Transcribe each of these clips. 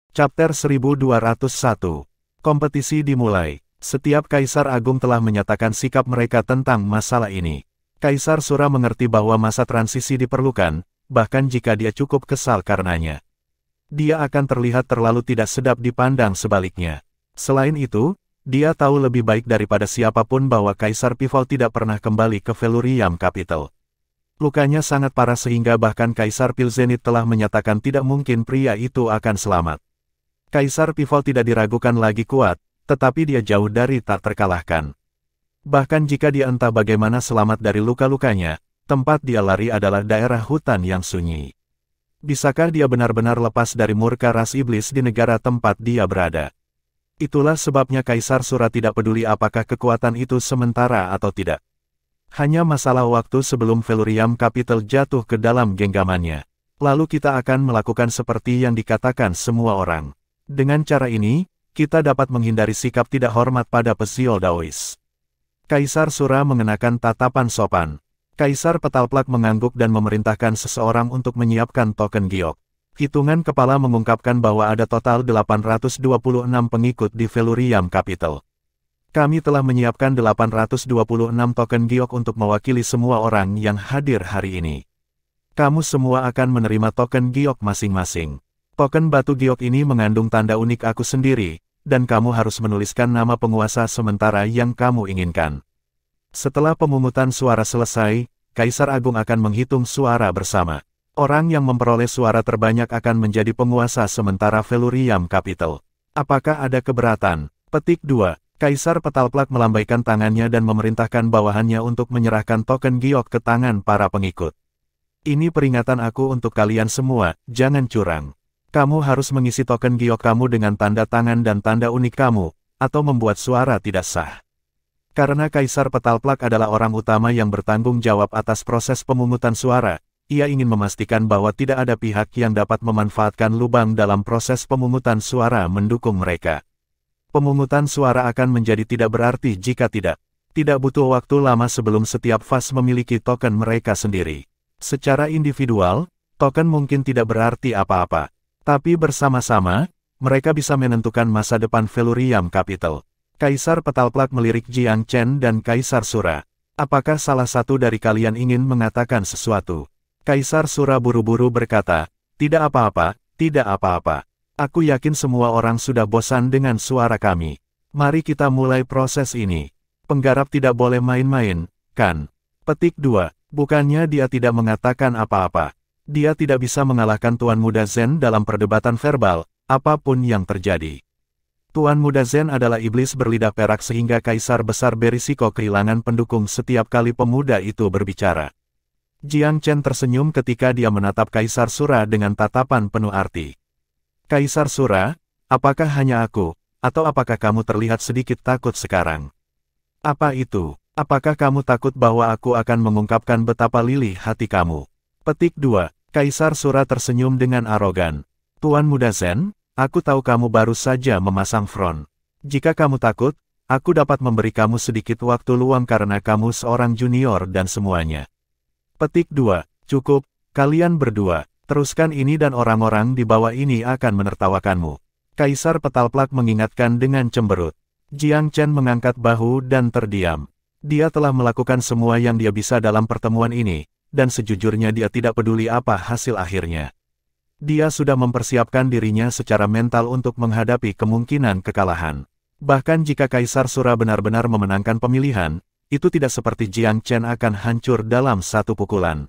Chapter 1201. Kompetisi dimulai. Setiap Kaisar Agung telah menyatakan sikap mereka tentang masalah ini. Kaisar Sura mengerti bahwa masa transisi diperlukan, bahkan jika dia cukup kesal karenanya. Dia akan terlihat terlalu tidak sedap dipandang sebaliknya. Selain itu, dia tahu lebih baik daripada siapapun bahwa Kaisar Pivol tidak pernah kembali ke Velurium Capital. Lukanya sangat parah sehingga bahkan Kaisar Pilzenit telah menyatakan tidak mungkin pria itu akan selamat. Kaisar Pivol tidak diragukan lagi kuat, tetapi dia jauh dari tak terkalahkan. Bahkan jika dia entah bagaimana selamat dari luka-lukanya, tempat dia lari adalah daerah hutan yang sunyi. Bisakah dia benar-benar lepas dari murka ras iblis di negara tempat dia berada? Itulah sebabnya Kaisar Sura tidak peduli apakah kekuatan itu sementara atau tidak. Hanya masalah waktu sebelum Velurium Capital jatuh ke dalam genggamannya. Lalu kita akan melakukan seperti yang dikatakan semua orang. Dengan cara ini, kita dapat menghindari sikap tidak hormat pada pesiol Daois. Kaisar Sura mengenakan tatapan sopan. Kaisar Petalplak mengangguk dan memerintahkan seseorang untuk menyiapkan token giok. Hitungan kepala mengungkapkan bahwa ada total 826 pengikut di Velurium Capital. Kami telah menyiapkan 826 token giok untuk mewakili semua orang yang hadir hari ini. Kamu semua akan menerima token giok masing-masing. Token batu giok ini mengandung tanda unik aku sendiri, dan kamu harus menuliskan nama penguasa sementara yang kamu inginkan. Setelah pemungutan suara selesai, Kaisar Agung akan menghitung suara bersama. Orang yang memperoleh suara terbanyak akan menjadi penguasa sementara Velurium Capital. Apakah ada keberatan? Petik 2. Kaisar Petalplak melambaikan tangannya dan memerintahkan bawahannya untuk menyerahkan token giok ke tangan para pengikut. Ini peringatan aku untuk kalian semua, jangan curang. Kamu harus mengisi token giok kamu dengan tanda tangan dan tanda unik kamu, atau membuat suara tidak sah. Karena Kaisar Petalplak adalah orang utama yang bertanggung jawab atas proses pemungutan suara, ia ingin memastikan bahwa tidak ada pihak yang dapat memanfaatkan lubang dalam proses pemungutan suara mendukung mereka. Pemungutan suara akan menjadi tidak berarti jika tidak. Tidak butuh waktu lama sebelum setiap fase memiliki token mereka sendiri. Secara individual, token mungkin tidak berarti apa-apa. Tapi bersama-sama, mereka bisa menentukan masa depan Velurium Capital. Kaisar Petalplak melirik Jiang Chen dan Kaisar Sura. Apakah salah satu dari kalian ingin mengatakan sesuatu? Kaisar Sura buru-buru berkata, tidak apa-apa, tidak apa-apa. Aku yakin semua orang sudah bosan dengan suara kami. Mari kita mulai proses ini. Penggarap tidak boleh main-main, kan? Petik 2. Bukannya dia tidak mengatakan apa-apa. Dia tidak bisa mengalahkan Tuan Muda Zen dalam perdebatan verbal, apapun yang terjadi. Tuan Muda Zen adalah iblis berlidah perak sehingga Kaisar Besar berisiko kehilangan pendukung setiap kali pemuda itu berbicara. Jiang Chen tersenyum ketika dia menatap Kaisar Sura dengan tatapan penuh arti. Kaisar Sura, apakah hanya aku, atau apakah kamu terlihat sedikit takut sekarang? Apa itu? Apakah kamu takut bahwa aku akan mengungkapkan betapa lilih hati kamu? Petik 2. Kaisar Sura tersenyum dengan arogan. Tuan Muda Zen, aku tahu kamu baru saja memasang front. Jika kamu takut, aku dapat memberi kamu sedikit waktu luang karena kamu seorang junior dan semuanya. Petik 2. Cukup, kalian berdua. Teruskan ini dan orang-orang di bawah ini akan menertawakanmu. Kaisar Petalplak mengingatkan dengan cemberut. Jiang Chen mengangkat bahu dan terdiam. Dia telah melakukan semua yang dia bisa dalam pertemuan ini, dan sejujurnya dia tidak peduli apa hasil akhirnya. Dia sudah mempersiapkan dirinya secara mental untuk menghadapi kemungkinan kekalahan. Bahkan jika Kaisar Sura benar-benar memenangkan pemilihan, itu tidak seperti Jiang Chen akan hancur dalam satu pukulan.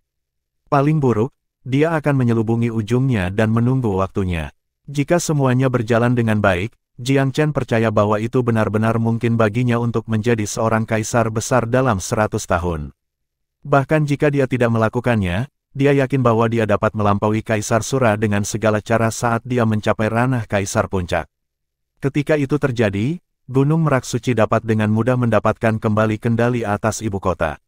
Paling buruk, dia akan menyelubungi ujungnya dan menunggu waktunya. Jika semuanya berjalan dengan baik, Jiang Chen percaya bahwa itu benar-benar mungkin baginya untuk menjadi seorang kaisar besar dalam 100 tahun. Bahkan jika dia tidak melakukannya, dia yakin bahwa dia dapat melampaui Kaisar Sura dengan segala cara saat dia mencapai ranah Kaisar Puncak. Ketika itu terjadi, Gunung Merak Suci dapat dengan mudah mendapatkan kembali kendali atas ibu kota.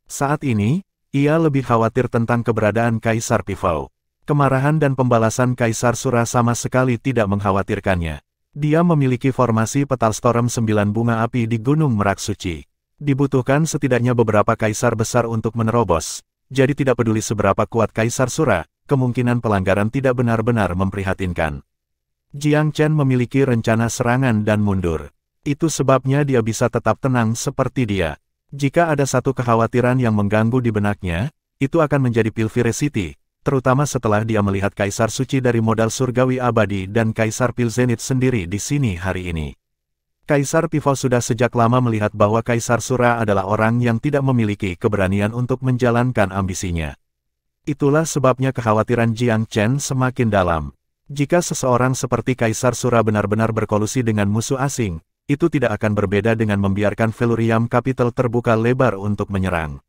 Saat ini, ia lebih khawatir tentang keberadaan Kaisar Pivol. Kemarahan dan pembalasan Kaisar Sura sama sekali tidak mengkhawatirkannya. Dia memiliki formasi petal storm 9 bunga api di Gunung Merak Suci. Dibutuhkan setidaknya beberapa kaisar besar untuk menerobos, jadi tidak peduli seberapa kuat Kaisar Sura, kemungkinan pelanggaran tidak benar-benar memprihatinkan. Jiang Chen memiliki rencana serangan dan mundur. Itu sebabnya dia bisa tetap tenang seperti dia. Jika ada satu kekhawatiran yang mengganggu di benaknya, itu akan menjadi Pilviricity, terutama setelah dia melihat Kaisar Suci dari modal surgawi abadi dan Kaisar Pil Zenith sendiri di sini hari ini. Kaisar Pivot sudah sejak lama melihat bahwa Kaisar Sura adalah orang yang tidak memiliki keberanian untuk menjalankan ambisinya. Itulah sebabnya kekhawatiran Jiang Chen semakin dalam. Jika seseorang seperti Kaisar Sura benar-benar berkolusi dengan musuh asing, itu tidak akan berbeda dengan membiarkan Felurium Capital terbuka lebar untuk menyerang.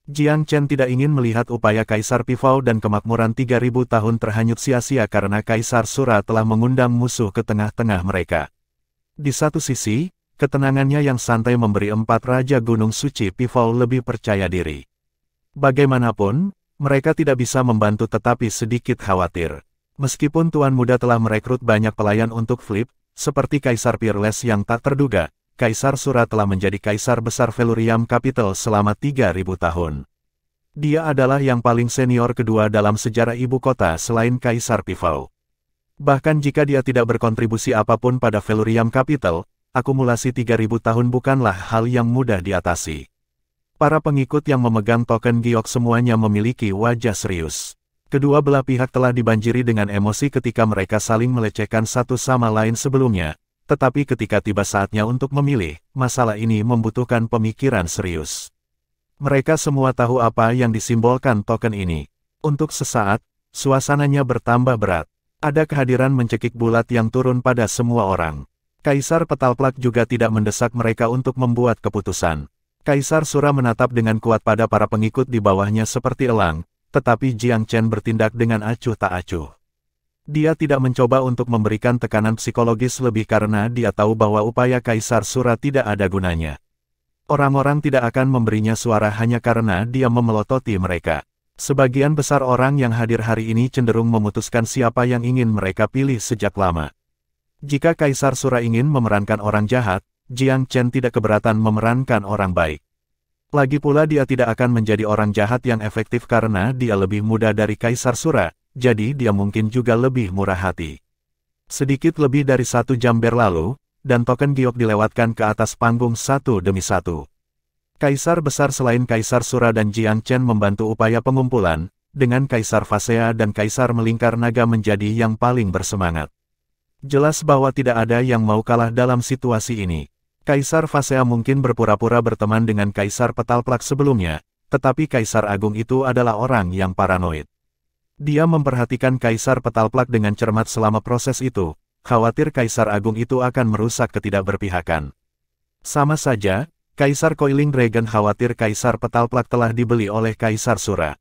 Jiang Chen tidak ingin melihat upaya Kaisar Pivot dan kemakmuran 3000 tahun terhanyut sia-sia karena Kaisar Sura telah mengundang musuh ke tengah-tengah mereka. Di satu sisi, ketenangannya yang santai memberi 4 Raja Gunung Suci Pivot lebih percaya diri. Bagaimanapun, mereka tidak bisa membantu tetapi sedikit khawatir. Meskipun Tuan Muda telah merekrut banyak pelayan untuk Flip, seperti Kaisar Peerless yang tak terduga, Kaisar Sura telah menjadi Kaisar Besar Felurium Capital selama 3000 tahun. Dia adalah yang paling senior kedua dalam sejarah ibu kota selain Kaisar Pivot. Bahkan jika dia tidak berkontribusi apapun pada Felurium Capital, akumulasi 3000 tahun bukanlah hal yang mudah diatasi. Para pengikut yang memegang token giok semuanya memiliki wajah serius. Kedua belah pihak telah dibanjiri dengan emosi ketika mereka saling melecehkan satu sama lain sebelumnya, tetapi ketika tiba saatnya untuk memilih, masalah ini membutuhkan pemikiran serius. Mereka semua tahu apa yang disimbolkan token ini. Untuk sesaat, suasananya bertambah berat. Ada kehadiran mencekik bulat yang turun pada semua orang. Kaisar Petalplak juga tidak mendesak mereka untuk membuat keputusan. Kaisar Sura menatap dengan kuat pada para pengikut di bawahnya seperti elang, tetapi Jiang Chen bertindak dengan acuh tak acuh. Dia tidak mencoba untuk memberikan tekanan psikologis lebih karena dia tahu bahwa upaya Kaisar Sura tidak ada gunanya. Orang-orang tidak akan memberinya suara hanya karena dia memelototi mereka. Sebagian besar orang yang hadir hari ini cenderung memutuskan siapa yang ingin mereka pilih sejak lama. Jika Kaisar Sura ingin memerankan orang jahat, Jiang Chen tidak keberatan memerankan orang baik. Lagi pula dia tidak akan menjadi orang jahat yang efektif karena dia lebih muda dari Kaisar Sura, jadi dia mungkin juga lebih murah hati. Sedikit lebih dari 1 jam berlalu, dan token giok dilewatkan ke atas panggung satu demi satu. Kaisar besar selain Kaisar Sura dan Jiang Chen membantu upaya pengumpulan, dengan Kaisar Phasea dan Kaisar Melingkar Naga menjadi yang paling bersemangat. Jelas bahwa tidak ada yang mau kalah dalam situasi ini. Kaisar Phasea mungkin berpura-pura berteman dengan Kaisar Petalplak sebelumnya, tetapi Kaisar Agung itu adalah orang yang paranoid. Dia memperhatikan Kaisar Petalplak dengan cermat selama proses itu, khawatir Kaisar Agung itu akan merusak ketidakberpihakan. Sama saja, Kaisar Coiling Dragon khawatir Kaisar Petalplak telah dibeli oleh Kaisar Sura.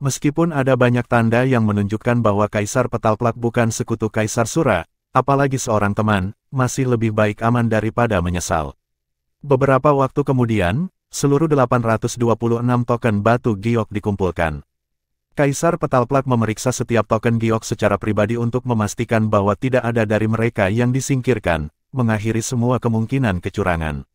Meskipun ada banyak tanda yang menunjukkan bahwa Kaisar Petalplak bukan sekutu Kaisar Sura, apalagi seorang teman, masih lebih baik aman daripada menyesal. Beberapa waktu kemudian, seluruh 826 token batu giok dikumpulkan. Kaisar Petalplak memeriksa setiap token giok secara pribadi untuk memastikan bahwa tidak ada dari mereka yang disingkirkan, mengakhiri semua kemungkinan kecurangan.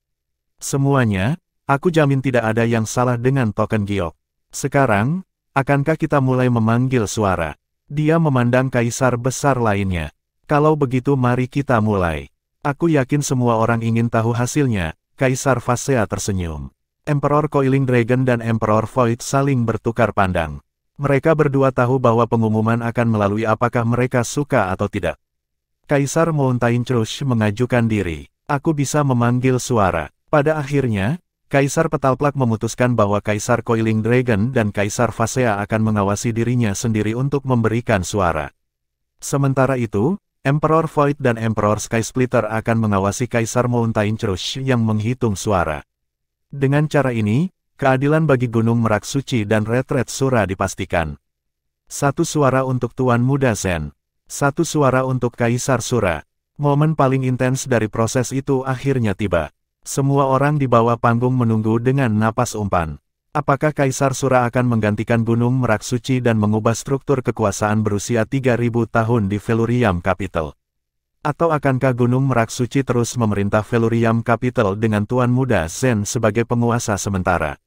Semuanya, aku jamin tidak ada yang salah dengan token giok. Sekarang, akankah kita mulai memanggil suara? Dia memandang Kaisar besar lainnya. Kalau begitu mari kita mulai. Aku yakin semua orang ingin tahu hasilnya. Kaisar Phasea tersenyum. Emperor Coiling Dragon dan Emperor Void saling bertukar pandang. Mereka berdua tahu bahwa pengumuman akan melalui apakah mereka suka atau tidak. Kaisar Mountain Trush mengajukan diri. Aku bisa memanggil suara. Pada akhirnya, Kaisar Petalplak memutuskan bahwa Kaisar Coiling Dragon dan Kaisar Phasea akan mengawasi dirinya sendiri untuk memberikan suara. Sementara itu, Emperor Void dan Emperor Sky Splitter akan mengawasi Kaisar Mountain Trush yang menghitung suara. Dengan cara ini, keadilan bagi Gunung Merak Suci dan Retret Sura dipastikan. 1 suara untuk Tuan Muda Zen. 1 suara untuk Kaisar Sura. Momen paling intens dari proses itu akhirnya tiba. Semua orang di bawah panggung menunggu dengan napas umpan. Apakah Kaisar Sura akan menggantikan Gunung Merak Suci dan mengubah struktur kekuasaan berusia 3000 tahun di Felurium Capital? Atau akankah Gunung Merak Suci terus memerintah Felurium Capital dengan Tuan Muda Zen sebagai penguasa sementara?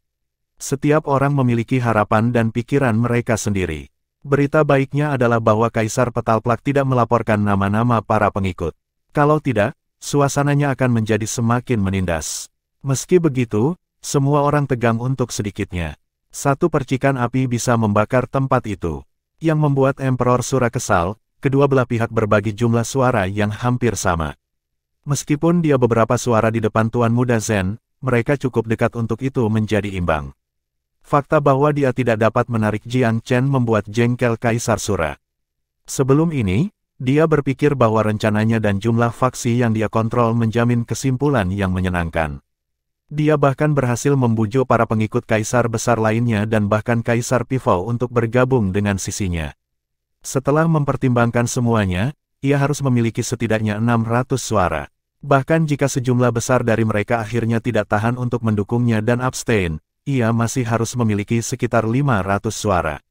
Setiap orang memiliki harapan dan pikiran mereka sendiri. Berita baiknya adalah bahwa Kaisar Petalplak tidak melaporkan nama-nama para pengikut. Kalau tidak, suasananya akan menjadi semakin menindas. Meski begitu, semua orang tegang untuk sedikitnya. Satu percikan api bisa membakar tempat itu. Yang membuat Emperor Sura kesal, kedua belah pihak berbagi jumlah suara yang hampir sama. Meskipun dia beberapa suara di depan Tuan Muda Zen, mereka cukup dekat untuk itu menjadi imbang. Fakta bahwa dia tidak dapat menarik Jiang Chen membuat jengkel Kaisar Sura. Sebelum ini, dia berpikir bahwa rencananya dan jumlah faksi yang dia kontrol menjamin kesimpulan yang menyenangkan. Dia bahkan berhasil membujuk para pengikut Kaisar besar lainnya dan bahkan Kaisar Pifou untuk bergabung dengan sisinya. Setelah mempertimbangkan semuanya, ia harus memiliki setidaknya 600 suara. Bahkan jika sejumlah besar dari mereka akhirnya tidak tahan untuk mendukungnya dan abstain, ia masih harus memiliki sekitar 500 suara.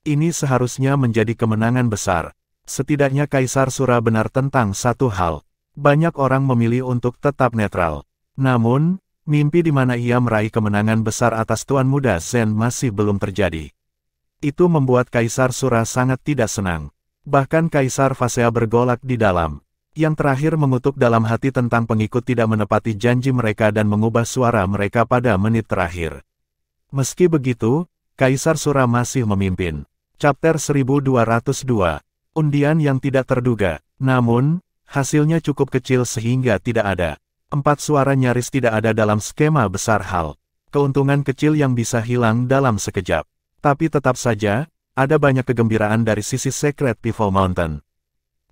Ini seharusnya menjadi kemenangan besar. Setidaknya Kaisar Sura benar tentang satu hal. Banyak orang memilih untuk tetap netral. Namun, mimpi di mana ia meraih kemenangan besar atas Tuan Muda Zen masih belum terjadi. Itu membuat Kaisar Sura sangat tidak senang. Bahkan Kaisar Fasea bergolak di dalam. Yang terakhir mengutuk dalam hati tentang pengikut tidak menepati janji mereka dan mengubah suara mereka pada menit terakhir. Meski begitu, Kaisar Sura masih memimpin. Chapter 1202. Undian yang tidak terduga. Namun, hasilnya cukup kecil sehingga tidak ada. 4 suara nyaris tidak ada dalam skema besar hal. Keuntungan kecil yang bisa hilang dalam sekejap. Tapi tetap saja, ada banyak kegembiraan dari sisi Secret Pifou Mountain.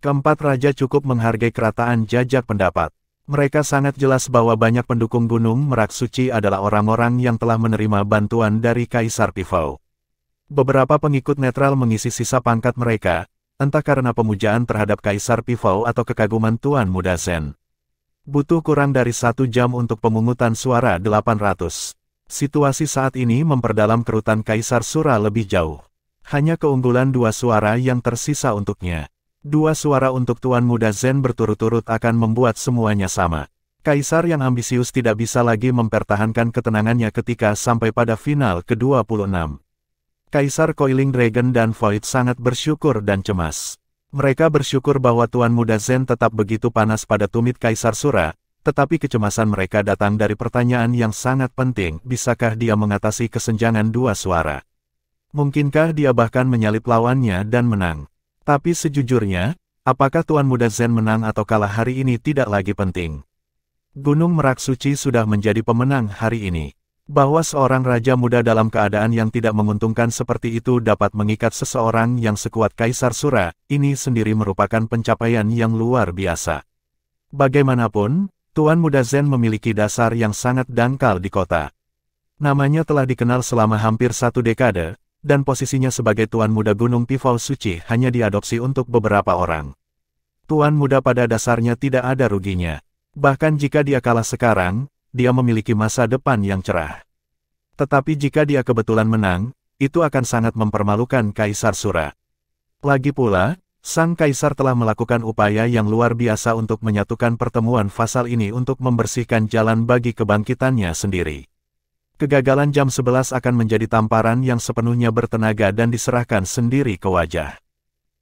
Keempat raja cukup menghargai kerataan jajak pendapat. Mereka sangat jelas bahwa banyak pendukung Gunung Merak Suci adalah orang-orang yang telah menerima bantuan dari Kaisar Pifou. Beberapa pengikut netral mengisi sisa pangkat mereka, entah karena pemujaan terhadap Kaisar Pifou atau kekaguman Tuan Muda Zen. Butuh kurang dari 1 jam untuk pemungutan suara 800. Situasi saat ini memperdalam kerutan Kaisar Sura lebih jauh. Hanya keunggulan 2 suara yang tersisa untuknya. 2 suara untuk Tuan Muda Zen berturut-turut akan membuat semuanya sama. Kaisar yang ambisius tidak bisa lagi mempertahankan ketenangannya ketika sampai pada final ke-26. Kaisar Coiling Dragon dan Void sangat bersyukur dan cemas. Mereka bersyukur bahwa Tuan Muda Zen tetap begitu panas pada tumit Kaisar Sura, tetapi kecemasan mereka datang dari pertanyaan yang sangat penting, bisakah dia mengatasi kesenjangan 2 suara? Mungkinkah dia bahkan menyalip lawannya dan menang? Tapi sejujurnya, apakah Tuan Muda Zen menang atau kalah hari ini tidak lagi penting. Gunung Merak Suci sudah menjadi pemenang hari ini. Bahwa seorang raja muda dalam keadaan yang tidak menguntungkan seperti itu dapat mengikat seseorang yang sekuat Kaisar Sura, ini sendiri merupakan pencapaian yang luar biasa. Bagaimanapun, Tuan Muda Zen memiliki dasar yang sangat dangkal di kota. Namanya telah dikenal selama hampir 1 dekade, dan posisinya sebagai Tuan Muda Gunung Pifou Suci hanya diadopsi untuk beberapa orang. Tuan Muda pada dasarnya tidak ada ruginya. Bahkan jika dia kalah sekarang, dia memiliki masa depan yang cerah. Tetapi jika dia kebetulan menang, itu akan sangat mempermalukan Kaisar Sura. Lagi pula, Sang Kaisar telah melakukan upaya yang luar biasa untuk menyatukan pertemuan fasal ini untuk membersihkan jalan bagi kebangkitannya sendiri. Kegagalan jam 11 akan menjadi tamparan yang sepenuhnya bertenaga dan diserahkan sendiri ke wajah.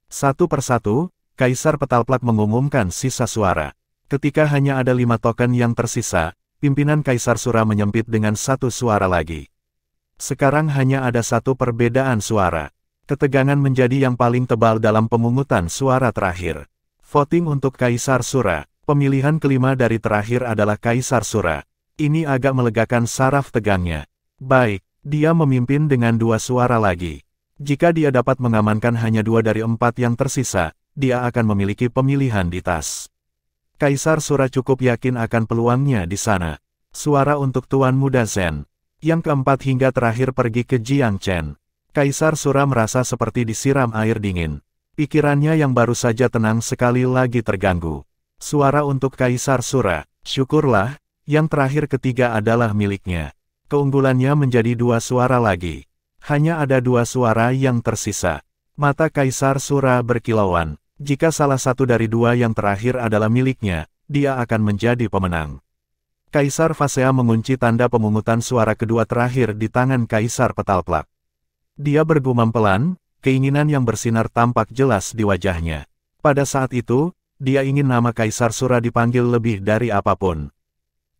Satu persatu, Kaisar Petalplak mengumumkan sisa suara. Ketika hanya ada 5 token yang tersisa, pimpinan Kaisar Sura menyempit dengan 1 suara lagi. Sekarang hanya ada 1 perbedaan suara. Ketegangan menjadi yang paling tebal dalam pemungutan suara terakhir. Voting untuk Kaisar Sura. Pemilihan kelima dari terakhir adalah Kaisar Sura. Ini agak melegakan saraf tegangnya. Baik, dia memimpin dengan 2 suara lagi. Jika dia dapat mengamankan hanya 2 dari 4 yang tersisa, dia akan memiliki pemilihan di tas. Kaisar Sura cukup yakin akan peluangnya di sana. Suara untuk Tuan Muda Zen. Yang keempat hingga terakhir pergi ke Jiang Chen. Kaisar Sura merasa seperti disiram air dingin. Pikirannya yang baru saja tenang sekali lagi terganggu. Suara untuk Kaisar Sura. Syukurlah. Yang terakhir ketiga adalah miliknya. Keunggulannya menjadi 2 suara lagi. Hanya ada 2 suara yang tersisa. Mata Kaisar Sura berkilauan. Jika salah satu dari 2 yang terakhir adalah miliknya, dia akan menjadi pemenang. Kaisar Fasea mengunci tanda pemungutan suara kedua terakhir di tangan Kaisar Petalplak. Dia bergumam pelan, keinginan yang bersinar tampak jelas di wajahnya. Pada saat itu, dia ingin nama Kaisar Sura dipanggil lebih dari apapun.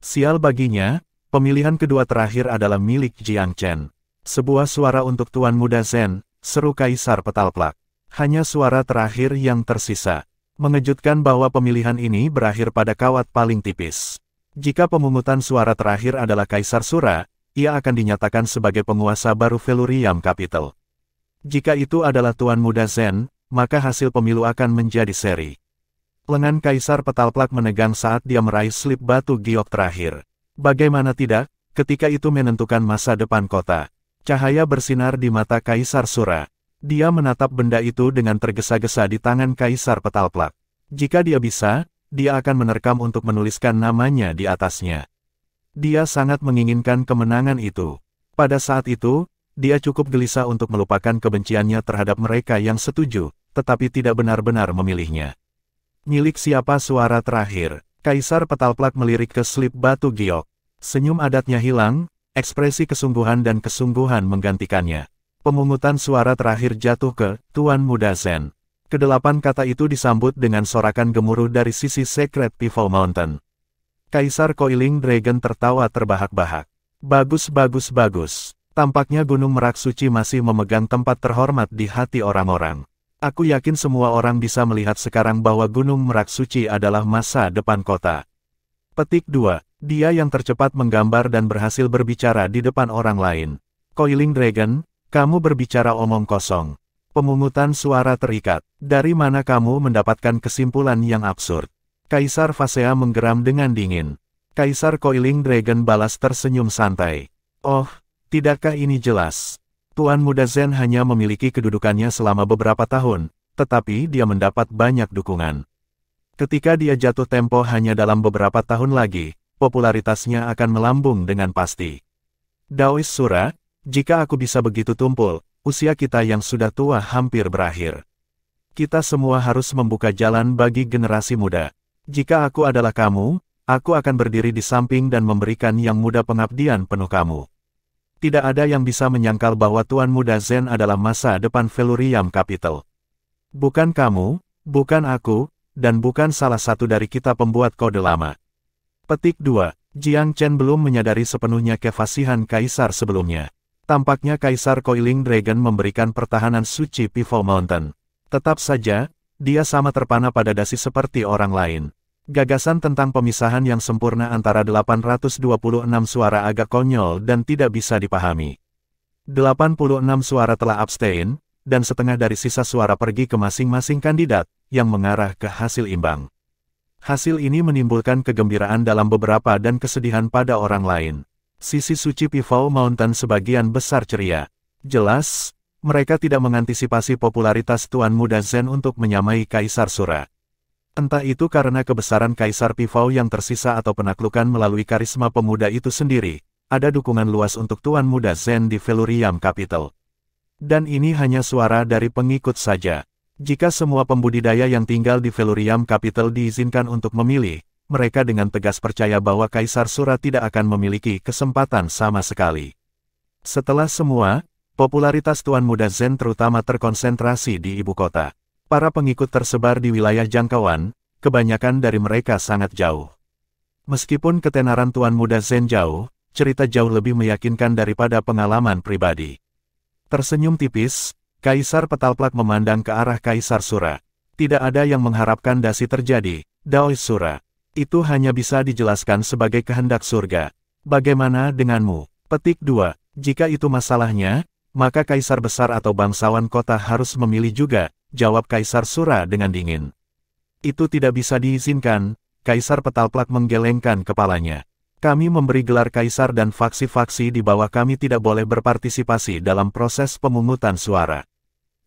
Sial baginya, pemilihan kedua terakhir adalah milik Jiang Chen. Sebuah suara untuk Tuan Muda Zen, seru Kaisar Petalplak. Hanya suara terakhir yang tersisa. Mengejutkan bahwa pemilihan ini berakhir pada kawat paling tipis. Jika pemungutan suara terakhir adalah Kaisar Sura, ia akan dinyatakan sebagai penguasa baru Velurium Capital. Jika itu adalah Tuan Muda Zen, maka hasil pemilu akan menjadi seri. Lengan Kaisar Petalplak menegang saat dia meraih slip batu giok terakhir. Bagaimana tidak, ketika itu menentukan masa depan kota. Cahaya bersinar di mata Kaisar Sura. Dia menatap benda itu dengan tergesa-gesa di tangan Kaisar Petalplak. Jika dia bisa, dia akan menerkam untuk menuliskan namanya di atasnya. Dia sangat menginginkan kemenangan itu. Pada saat itu, dia cukup gelisah untuk melupakan kebenciannya terhadap mereka yang setuju, tetapi tidak benar-benar memilihnya. Milik siapa suara terakhir? Kaisar Petalplak melirik ke slip batu giok. Senyum adatnya hilang, ekspresi kesungguhan dan kesungguhan menggantikannya. Pemungutan suara terakhir jatuh ke Tuan Muda Zen. Kedelapan kata itu disambut dengan sorakan gemuruh dari sisi Secret Pivot Mountain. Kaisar Coiling Dragon tertawa terbahak-bahak. Bagus bagus bagus. Tampaknya Gunung Merak Suci masih memegang tempat terhormat di hati orang-orang. Aku yakin semua orang bisa melihat sekarang bahwa Gunung Merak Suci adalah masa depan kota. Petik 2. Dia yang tercepat menggambar dan berhasil berbicara di depan orang lain. Coiling Dragon, kamu berbicara omong kosong. Pemungutan suara terikat. Dari mana kamu mendapatkan kesimpulan yang absurd? Kaisar Phasea menggeram dengan dingin. Kaisar Coiling Dragon balas tersenyum santai. Oh, tidakkah ini jelas? Tuan Muda Zen hanya memiliki kedudukannya selama beberapa tahun, tetapi dia mendapat banyak dukungan. Ketika dia jatuh tempo hanya dalam beberapa tahun lagi, popularitasnya akan melambung dengan pasti. Daois Sura, jika aku bisa begitu tumpul, usia kita yang sudah tua hampir berakhir. Kita semua harus membuka jalan bagi generasi muda. Jika aku adalah kamu, aku akan berdiri di samping dan memberikan yang muda pengabdian penuh kamu. Tidak ada yang bisa menyangkal bahwa Tuan Muda Zen adalah masa depan Velurium Capital. Bukan kamu, bukan aku, dan bukan salah satu dari kita pembuat kode lama. Petik 2. Jiang Chen belum menyadari sepenuhnya kefasihan Kaisar sebelumnya. Tampaknya Kaisar Coiling Dragon memberikan pertahanan suci Pivot Mountain. Tetap saja, dia sama terpana pada dasi seperti orang lain. Gagasan tentang pemisahan yang sempurna antara 826 suara agak konyol dan tidak bisa dipahami. 86 suara telah abstain, dan setengah dari sisa suara pergi ke masing-masing kandidat, yang mengarah ke hasil imbang. Hasil ini menimbulkan kegembiraan dalam beberapa dan kesedihan pada orang lain. Sisi suci Pivot Mountain sebagian besar ceria. Jelas, mereka tidak mengantisipasi popularitas Tuan Muda Zen untuk menyamai Kaisar Sura. Entah itu karena kebesaran Kaisar Pivot yang tersisa atau penaklukan melalui karisma pemuda itu sendiri, ada dukungan luas untuk Tuan Muda Zen di Velurium Capital. Dan ini hanya suara dari pengikut saja. Jika semua pembudidaya yang tinggal di Velurium Capital diizinkan untuk memilih, mereka dengan tegas percaya bahwa Kaisar Sura tidak akan memiliki kesempatan sama sekali. Setelah semua, popularitas Tuan Muda Zen terutama terkonsentrasi di ibu kota. Para pengikut tersebar di wilayah jangkauan, kebanyakan dari mereka sangat jauh. Meskipun ketenaran Tuan Muda Zen jauh, cerita jauh lebih meyakinkan daripada pengalaman pribadi. Tersenyum tipis, Kaisar Petalplak memandang ke arah Kaisar Sura. Tidak ada yang mengharapkan dasi terjadi, Daois Sura. Itu hanya bisa dijelaskan sebagai kehendak surga. Bagaimana denganmu? Petik 2. Jika itu masalahnya, maka Kaisar Besar atau bangsawan kota harus memilih juga, jawab Kaisar Sura dengan dingin. Itu tidak bisa diizinkan, Kaisar Petalplak menggelengkan kepalanya. Kami memberi gelar Kaisar dan faksi-faksi di bawah kami tidak boleh berpartisipasi dalam proses pemungutan suara.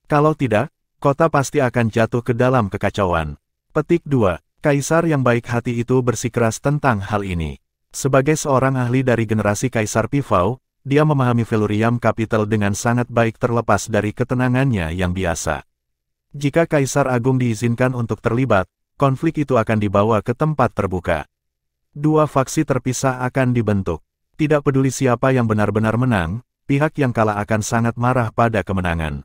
Kalau tidak, kota pasti akan jatuh ke dalam kekacauan. Petik 2. Kaisar yang baik hati itu bersikeras tentang hal ini. Sebagai seorang ahli dari generasi Kaisar Pivot, dia memahami Velurium Capital dengan sangat baik terlepas dari ketenangannya yang biasa. Jika Kaisar Agung diizinkan untuk terlibat, konflik itu akan dibawa ke tempat terbuka. Dua faksi terpisah akan dibentuk. Tidak peduli siapa yang benar-benar menang, pihak yang kalah akan sangat marah pada kemenangan.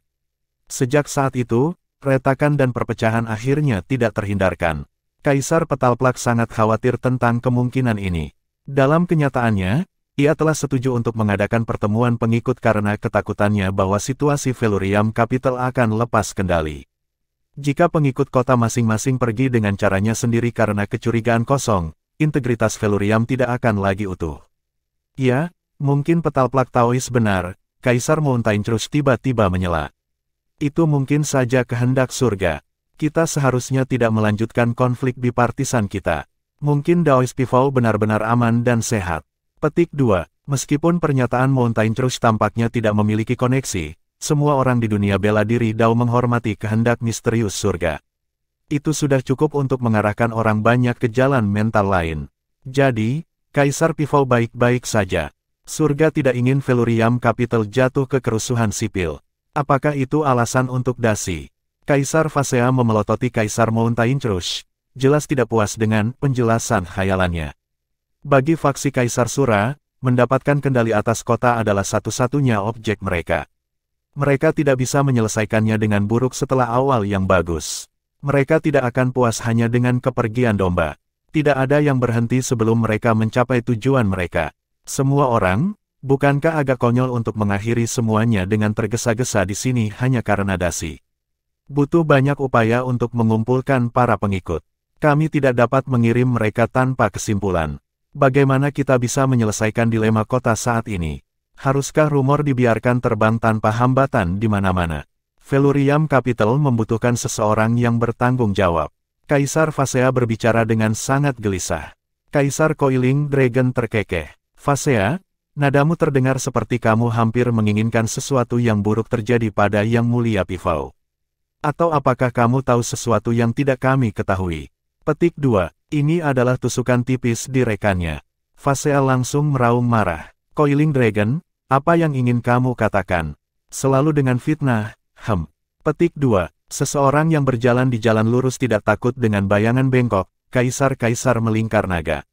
Sejak saat itu, retakan dan perpecahan akhirnya tidak terhindarkan. Kaisar Petalplak sangat khawatir tentang kemungkinan ini. Dalam kenyataannya, ia telah setuju untuk mengadakan pertemuan pengikut karena ketakutannya bahwa situasi Velurium Capital akan lepas kendali. Jika pengikut kota masing-masing pergi dengan caranya sendiri karena kecurigaan kosong, integritas Velurium tidak akan lagi utuh. Ya, mungkin Petalplak Taois benar, Kaisar Mountain Truce tiba-tiba menyela. Itu mungkin saja kehendak surga. Kita seharusnya tidak melanjutkan konflik bipartisan kita. Mungkin Daoist Pivot benar-benar aman dan sehat. Petik 2. Meskipun pernyataan Mountain Truce tampaknya tidak memiliki koneksi, semua orang di dunia bela diri Dao menghormati kehendak misterius surga. Itu sudah cukup untuk mengarahkan orang banyak ke jalan mental lain. Jadi, Kaisar Pivot baik-baik saja. Surga tidak ingin Velurium Capital jatuh ke kerusuhan sipil. Apakah itu alasan untuk dasi? Kaisar Phasea memelototi Kaisar Mountain Truce, jelas tidak puas dengan penjelasan khayalannya. Bagi faksi Kaisar Sura, mendapatkan kendali atas kota adalah satu-satunya objek mereka. Mereka tidak bisa menyelesaikannya dengan buruk setelah awal yang bagus. Mereka tidak akan puas hanya dengan kepergian domba. Tidak ada yang berhenti sebelum mereka mencapai tujuan mereka. Semua orang, bukankah agak konyol untuk mengakhiri semuanya dengan tergesa-gesa di sini hanya karena dasi? Butuh banyak upaya untuk mengumpulkan para pengikut. Kami tidak dapat mengirim mereka tanpa kesimpulan. Bagaimana kita bisa menyelesaikan dilema kota saat ini? Haruskah rumor dibiarkan terbang tanpa hambatan di mana-mana? Velurium Capital membutuhkan seseorang yang bertanggung jawab. Kaisar Phasea berbicara dengan sangat gelisah. Kaisar Coiling Dragon terkekeh. Phasea, nadamu terdengar seperti kamu hampir menginginkan sesuatu yang buruk terjadi pada Yang Mulia Pivot. Atau apakah kamu tahu sesuatu yang tidak kami ketahui? Petik 2. Ini adalah tusukan tipis di rekannya. Phasea langsung meraung marah. Coiling Dragon, apa yang ingin kamu katakan? Selalu dengan fitnah, Petik 2. Seseorang yang berjalan di jalan lurus tidak takut dengan bayangan bengkok, kaisar-kaisar melingkar naga.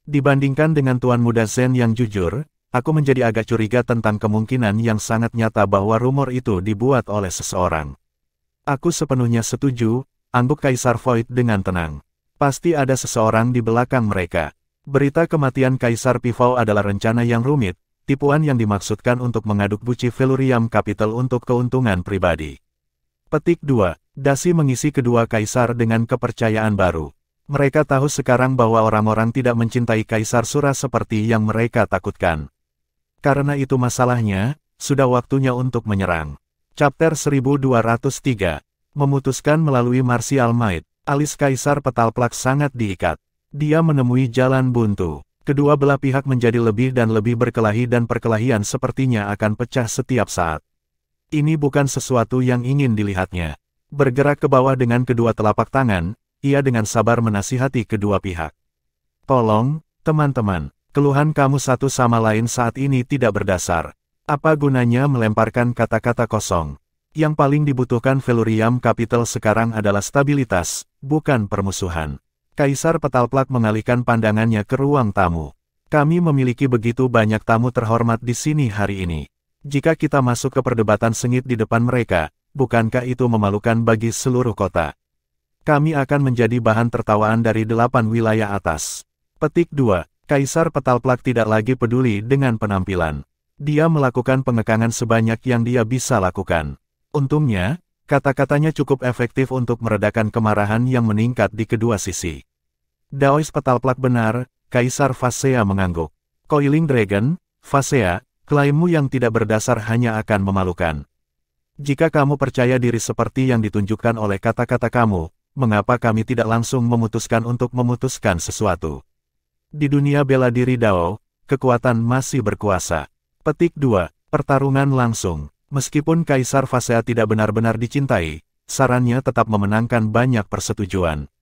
Dibandingkan dengan Tuan Muda Zen yang jujur, aku menjadi agak curiga tentang kemungkinan yang sangat nyata bahwa rumor itu dibuat oleh seseorang. Aku sepenuhnya setuju, angguk Kaisar Void dengan tenang. Pasti ada seseorang di belakang mereka. Berita kematian Kaisar Pivot adalah rencana yang rumit, tipuan yang dimaksudkan untuk mengaduk buci Velurium Capital untuk keuntungan pribadi. Petik 2. Dasi mengisi kedua kaisar dengan kepercayaan baru. Mereka tahu sekarang bahwa orang-orang tidak mencintai Kaisar Sura seperti yang mereka takutkan. Karena itu masalahnya, sudah waktunya untuk menyerang. Chapter 1203. Memutuskan melalui Martial Might. Alis Kaisar Petalplak sangat diikat. Dia menemui jalan buntu. Kedua belah pihak menjadi lebih dan lebih berkelahi dan perkelahian sepertinya akan pecah setiap saat. Ini bukan sesuatu yang ingin dilihatnya. Bergerak ke bawah dengan kedua telapak tangan, ia dengan sabar menasihati kedua pihak. Tolong, teman-teman, keluhan kamu satu sama lain saat ini tidak berdasar. Apa gunanya melemparkan kata-kata kosong? Yang paling dibutuhkan Velurium Capital sekarang adalah stabilitas, bukan permusuhan. Kaisar Petalplak mengalihkan pandangannya ke ruang tamu. Kami memiliki begitu banyak tamu terhormat di sini hari ini. Jika kita masuk ke perdebatan sengit di depan mereka, bukankah itu memalukan bagi seluruh kota? Kami akan menjadi bahan tertawaan dari 8 wilayah atas. Petik 2. Kaisar Petalplak tidak lagi peduli dengan penampilan. Dia melakukan pengekangan sebanyak yang dia bisa lakukan. Untungnya, kata-katanya cukup efektif untuk meredakan kemarahan yang meningkat di kedua sisi. Daoist Petalplak benar, Kaisar Phasea mengangguk. Coiling Dragon, Phasea, klaimmu yang tidak berdasar hanya akan memalukan. Jika kamu percaya diri seperti yang ditunjukkan oleh kata-kata kamu, mengapa kami tidak langsung memutuskan untuk memutuskan sesuatu? Di dunia bela diri Dao, kekuatan masih berkuasa. Petik 2. Pertarungan langsung. Meskipun Kaisar Phasea tidak benar-benar dicintai, sarannya tetap memenangkan banyak persetujuan.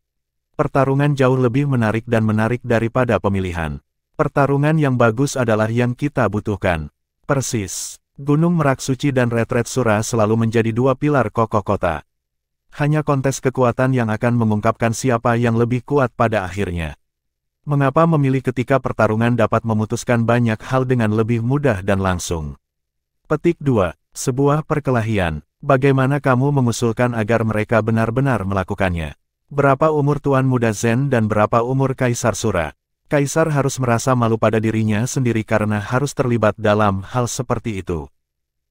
Pertarungan jauh lebih menarik dan menarik daripada pemilihan. Pertarungan yang bagus adalah yang kita butuhkan. Persis, Gunung Merak Suci dan Retret Sura selalu menjadi dua pilar kokoh kota. Hanya kontes kekuatan yang akan mengungkapkan siapa yang lebih kuat pada akhirnya. Mengapa memilih ketika pertarungan dapat memutuskan banyak hal dengan lebih mudah dan langsung? Petik 2. Sebuah perkelahian. Bagaimana kamu mengusulkan agar mereka benar-benar melakukannya? Berapa umur Tuan Muda Zen dan berapa umur Kaisar Sura? Kaisar harus merasa malu pada dirinya sendiri karena harus terlibat dalam hal seperti itu.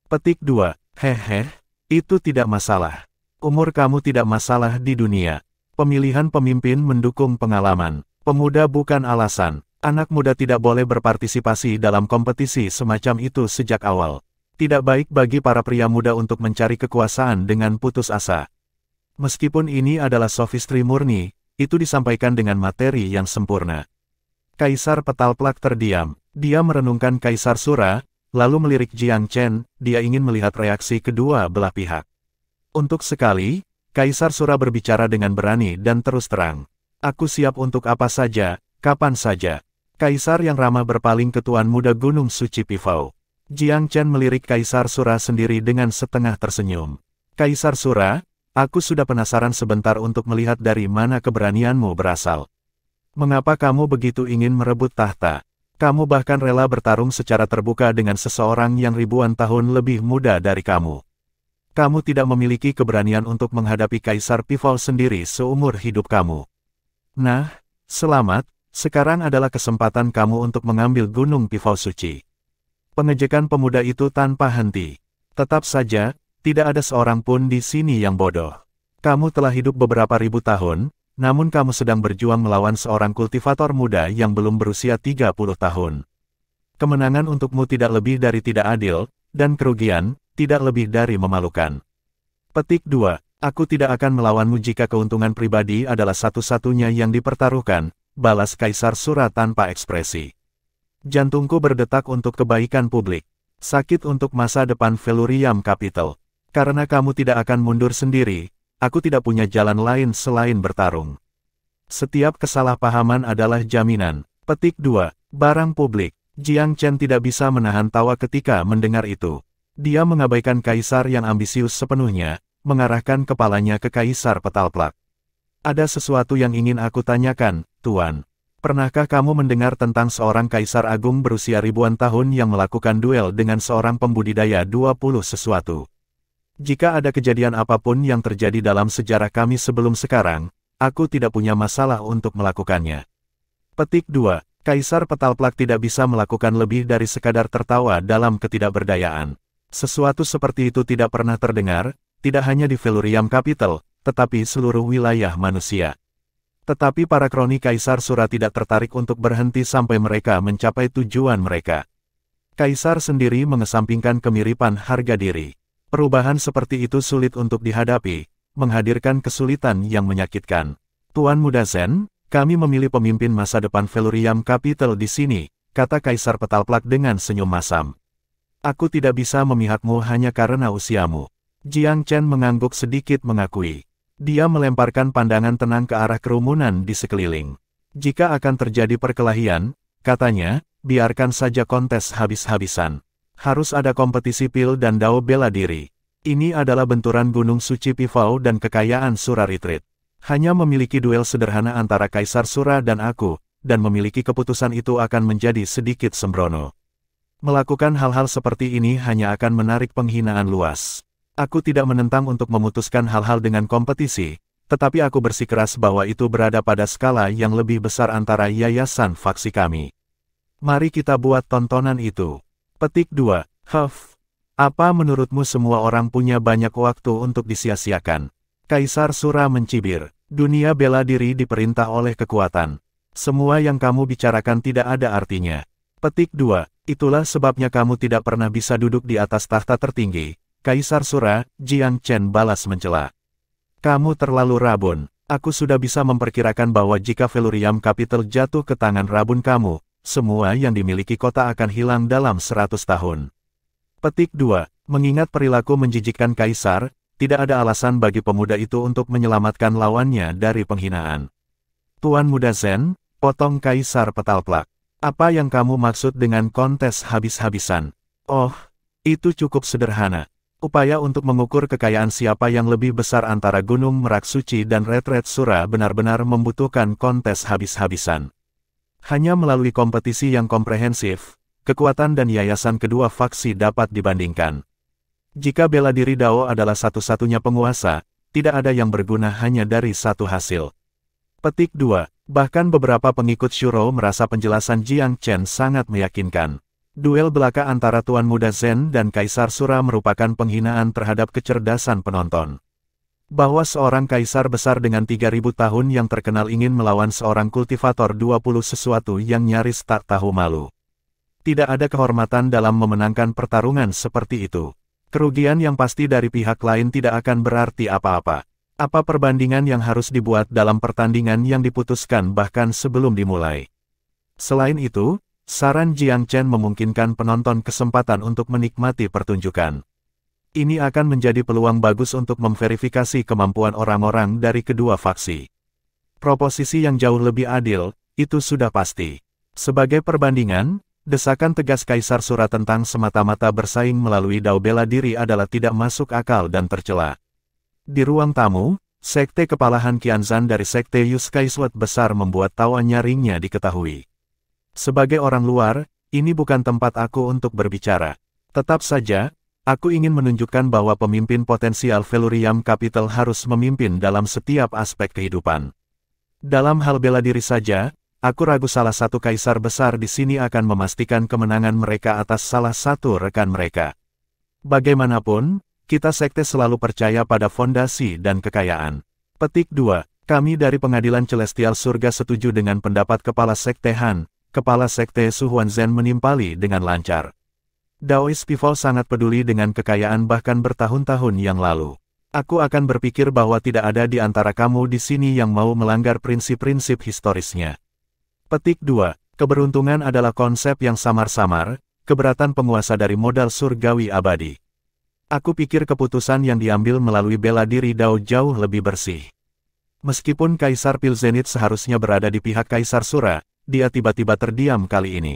Petik 2. Hehe, itu tidak masalah. Umur kamu tidak masalah di dunia. Pemilihan pemimpin mendukung pengalaman. Pemuda bukan alasan. Anak muda tidak boleh berpartisipasi dalam kompetisi semacam itu sejak awal. Tidak baik bagi para pria muda untuk mencari kekuasaan dengan putus asa. Meskipun ini adalah sophistry murni, itu disampaikan dengan materi yang sempurna. Kaisar Petalplak terdiam. Dia merenungkan Kaisar Sura, lalu melirik Jiang Chen. Dia ingin melihat reaksi kedua belah pihak. Untuk sekali, Kaisar Sura berbicara dengan berani dan terus terang. Aku siap untuk apa saja, kapan saja. Kaisar yang ramah berpaling ke Tuan Muda Gunung Suci Pifau. Jiang Chen melirik Kaisar Sura sendiri dengan setengah tersenyum. Kaisar Sura, aku sudah penasaran sebentar untuk melihat dari mana keberanianmu berasal. Mengapa kamu begitu ingin merebut tahta? Kamu bahkan rela bertarung secara terbuka dengan seseorang yang ribuan tahun lebih muda dari kamu. Kamu tidak memiliki keberanian untuk menghadapi Kaisar Pifau sendiri seumur hidup kamu. Nah, selamat, sekarang adalah kesempatan kamu untuk mengambil Gunung Pifau Suci. Pengejekan pemuda itu tanpa henti. Tetap saja, tidak ada seorang pun di sini yang bodoh. Kamu telah hidup beberapa ribu tahun, namun kamu sedang berjuang melawan seorang kultivator muda yang belum berusia 30 tahun. Kemenangan untukmu tidak lebih dari tidak adil, dan kerugian, tidak lebih dari memalukan. Petik 2. Aku tidak akan melawanmu jika keuntungan pribadi adalah satu-satunya yang dipertaruhkan, balas Kaisar Sura tanpa ekspresi. Jantungku berdetak untuk kebaikan publik. Sakit untuk masa depan Velurium Capital. Karena kamu tidak akan mundur sendiri, aku tidak punya jalan lain selain bertarung. Setiap kesalahpahaman adalah jaminan. Petik 2. Barang publik. Jiang Chen tidak bisa menahan tawa ketika mendengar itu. Dia mengabaikan Kaisar yang ambisius sepenuhnya, mengarahkan kepalanya ke Kaisar Petalplak. Ada sesuatu yang ingin aku tanyakan, Tuan. Pernahkah kamu mendengar tentang seorang Kaisar Agung berusia ribuan tahun yang melakukan duel dengan seorang pembudidaya 20 sesuatu? Jika ada kejadian apapun yang terjadi dalam sejarah kami sebelum sekarang, aku tidak punya masalah untuk melakukannya. Petik 2. Kaisar Petalplak tidak bisa melakukan lebih dari sekadar tertawa dalam ketidakberdayaan. Sesuatu seperti itu tidak pernah terdengar, tidak hanya di Velurium Capital, tetapi seluruh wilayah manusia. Tetapi para kroni Kaisar Sura tidak tertarik untuk berhenti sampai mereka mencapai tujuan mereka. Kaisar sendiri mengesampingkan kemiripan harga diri. Perubahan seperti itu sulit untuk dihadapi, menghadirkan kesulitan yang menyakitkan. Tuan Muda Zen, kami memilih pemimpin masa depan Velurium Capital di sini, kata Kaisar Petalplak dengan senyum masam. Aku tidak bisa memihakmu hanya karena usiamu. Jiang Chen mengangguk sedikit mengakui. Dia melemparkan pandangan tenang ke arah kerumunan di sekeliling. Jika akan terjadi perkelahian, katanya, biarkan saja kontes habis-habisan. Harus ada kompetisi pil dan dao bela diri. Ini adalah benturan Gunung Suci Pifau dan kekayaan Sura Retreat. Hanya memiliki duel sederhana antara Kaisar Sura dan aku, dan memiliki keputusan itu akan menjadi sedikit sembrono. Melakukan hal-hal seperti ini hanya akan menarik penghinaan luas. Aku tidak menentang untuk memutuskan hal-hal dengan kompetisi, tetapi aku bersikeras bahwa itu berada pada skala yang lebih besar antara yayasan faksi kami. Mari kita buat tontonan itu. Petik 2. Apa menurutmu semua orang punya banyak waktu untuk disia-siakan? Kaisar Sura mencibir. Dunia bela diri diperintah oleh kekuatan. Semua yang kamu bicarakan tidak ada artinya. Petik 2. Itulah sebabnya kamu tidak pernah bisa duduk di atas tahta tertinggi. Kaisar Sura, Jiang Chen balas mencela. Kamu terlalu rabun. Aku sudah bisa memperkirakan bahwa jika Velurium Capital jatuh ke tangan rabun kamu, semua yang dimiliki kota akan hilang dalam 100 tahun. Petik 2. Mengingat perilaku menjijikkan Kaisar, tidak ada alasan bagi pemuda itu untuk menyelamatkan lawannya dari penghinaan. Tuan Muda Zen, potong Kaisar Petalplak. Apa yang kamu maksud dengan kontes habis-habisan? Oh, itu cukup sederhana. Upaya untuk mengukur kekayaan siapa yang lebih besar antara Gunung Merak Suci dan Retreat Sura benar-benar membutuhkan kontes habis-habisan. Hanya melalui kompetisi yang komprehensif, kekuatan dan yayasan kedua faksi dapat dibandingkan. Jika bela diri Dao adalah satu-satunya penguasa, tidak ada yang berguna hanya dari satu hasil. Petik 2. Bahkan beberapa pengikut Shuro merasa penjelasan Jiang Chen sangat meyakinkan. Duel belaka antara Tuan Muda Zen dan Kaisar Sura merupakan penghinaan terhadap kecerdasan penonton. Bahwa seorang kaisar besar dengan 3000 tahun yang terkenal ingin melawan seorang kultivator 20 sesuatu yang nyaris tak tahu malu. Tidak ada kehormatan dalam memenangkan pertarungan seperti itu. Kerugian yang pasti dari pihak lain tidak akan berarti apa-apa. Apa perbandingan yang harus dibuat dalam pertandingan yang diputuskan bahkan sebelum dimulai? Selain itu, saran Jiang Chen memungkinkan penonton kesempatan untuk menikmati pertunjukan. Ini akan menjadi peluang bagus untuk memverifikasi kemampuan orang-orang dari kedua faksi. Proposisi yang jauh lebih adil, itu sudah pasti. Sebagai perbandingan, desakan tegas Kaisar Sura tentang semata-mata bersaing melalui dao bela diri adalah tidak masuk akal dan tercela. Di ruang tamu, Sekte Kepala Han Qianzhan dari Sekte Yuskai Sword besar membuat tawa nyaringnya diketahui. Sebagai orang luar, ini bukan tempat aku untuk berbicara. Tetap saja, aku ingin menunjukkan bahwa pemimpin potensial Velurium Capital harus memimpin dalam setiap aspek kehidupan. Dalam hal bela diri saja, aku ragu salah satu kaisar besar di sini akan memastikan kemenangan mereka atas salah satu rekan mereka. Bagaimanapun, kita sekte selalu percaya pada fondasi dan kekayaan. Petik 2. Kami dari Pengadilan Celestial Surga setuju dengan pendapat Kepala Sekte Han. Kepala Sekte Su Huanzhen menimpali dengan lancar. Daoist People sangat peduli dengan kekayaan bahkan bertahun-tahun yang lalu. Aku akan berpikir bahwa tidak ada di antara kamu di sini yang mau melanggar prinsip-prinsip historisnya. Petik 2. Keberuntungan adalah konsep yang samar-samar, keberatan penguasa dari modal surgawi abadi. Aku pikir keputusan yang diambil melalui bela diri Dao jauh lebih bersih. Meskipun Kaisar Pilzenit seharusnya berada di pihak Kaisar Sura, dia tiba-tiba terdiam kali ini.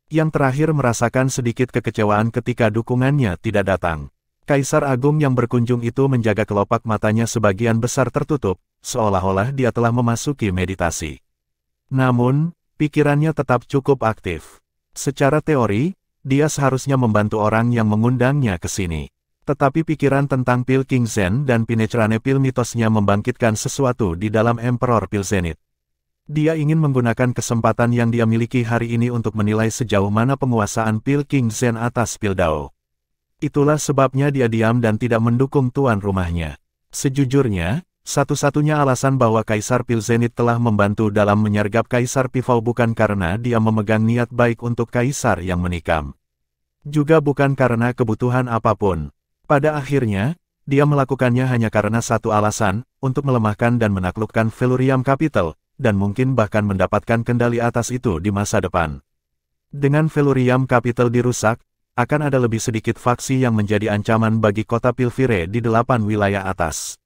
Yang terakhir merasakan sedikit kekecewaan ketika dukungannya tidak datang. Kaisar Agung yang berkunjung itu menjaga kelopak matanya sebagian besar tertutup, seolah-olah dia telah memasuki meditasi. Namun, pikirannya tetap cukup aktif. Secara teori, dia seharusnya membantu orang yang mengundangnya ke sini. Tetapi pikiran tentang Pil King Zen dan Pinecrane Pil mitosnya membangkitkan sesuatu di dalam Emperor Pilzenit. Dia ingin menggunakan kesempatan yang dia miliki hari ini untuk menilai sejauh mana penguasaan Pil King Zen atas Pil Dao. Itulah sebabnya dia diam dan tidak mendukung tuan rumahnya. Sejujurnya, satu-satunya alasan bahwa Kaisar Pilzenit telah membantu dalam menyergap Kaisar Pifau bukan karena dia memegang niat baik untuk Kaisar yang menikam. Juga bukan karena kebutuhan apapun. Pada akhirnya, dia melakukannya hanya karena satu alasan, untuk melemahkan dan menaklukkan Velurium Capital, dan mungkin bahkan mendapatkan kendali atas itu di masa depan. Dengan Velurium Capital dirusak, akan ada lebih sedikit faksi yang menjadi ancaman bagi kota Pilvire di 8 wilayah atas.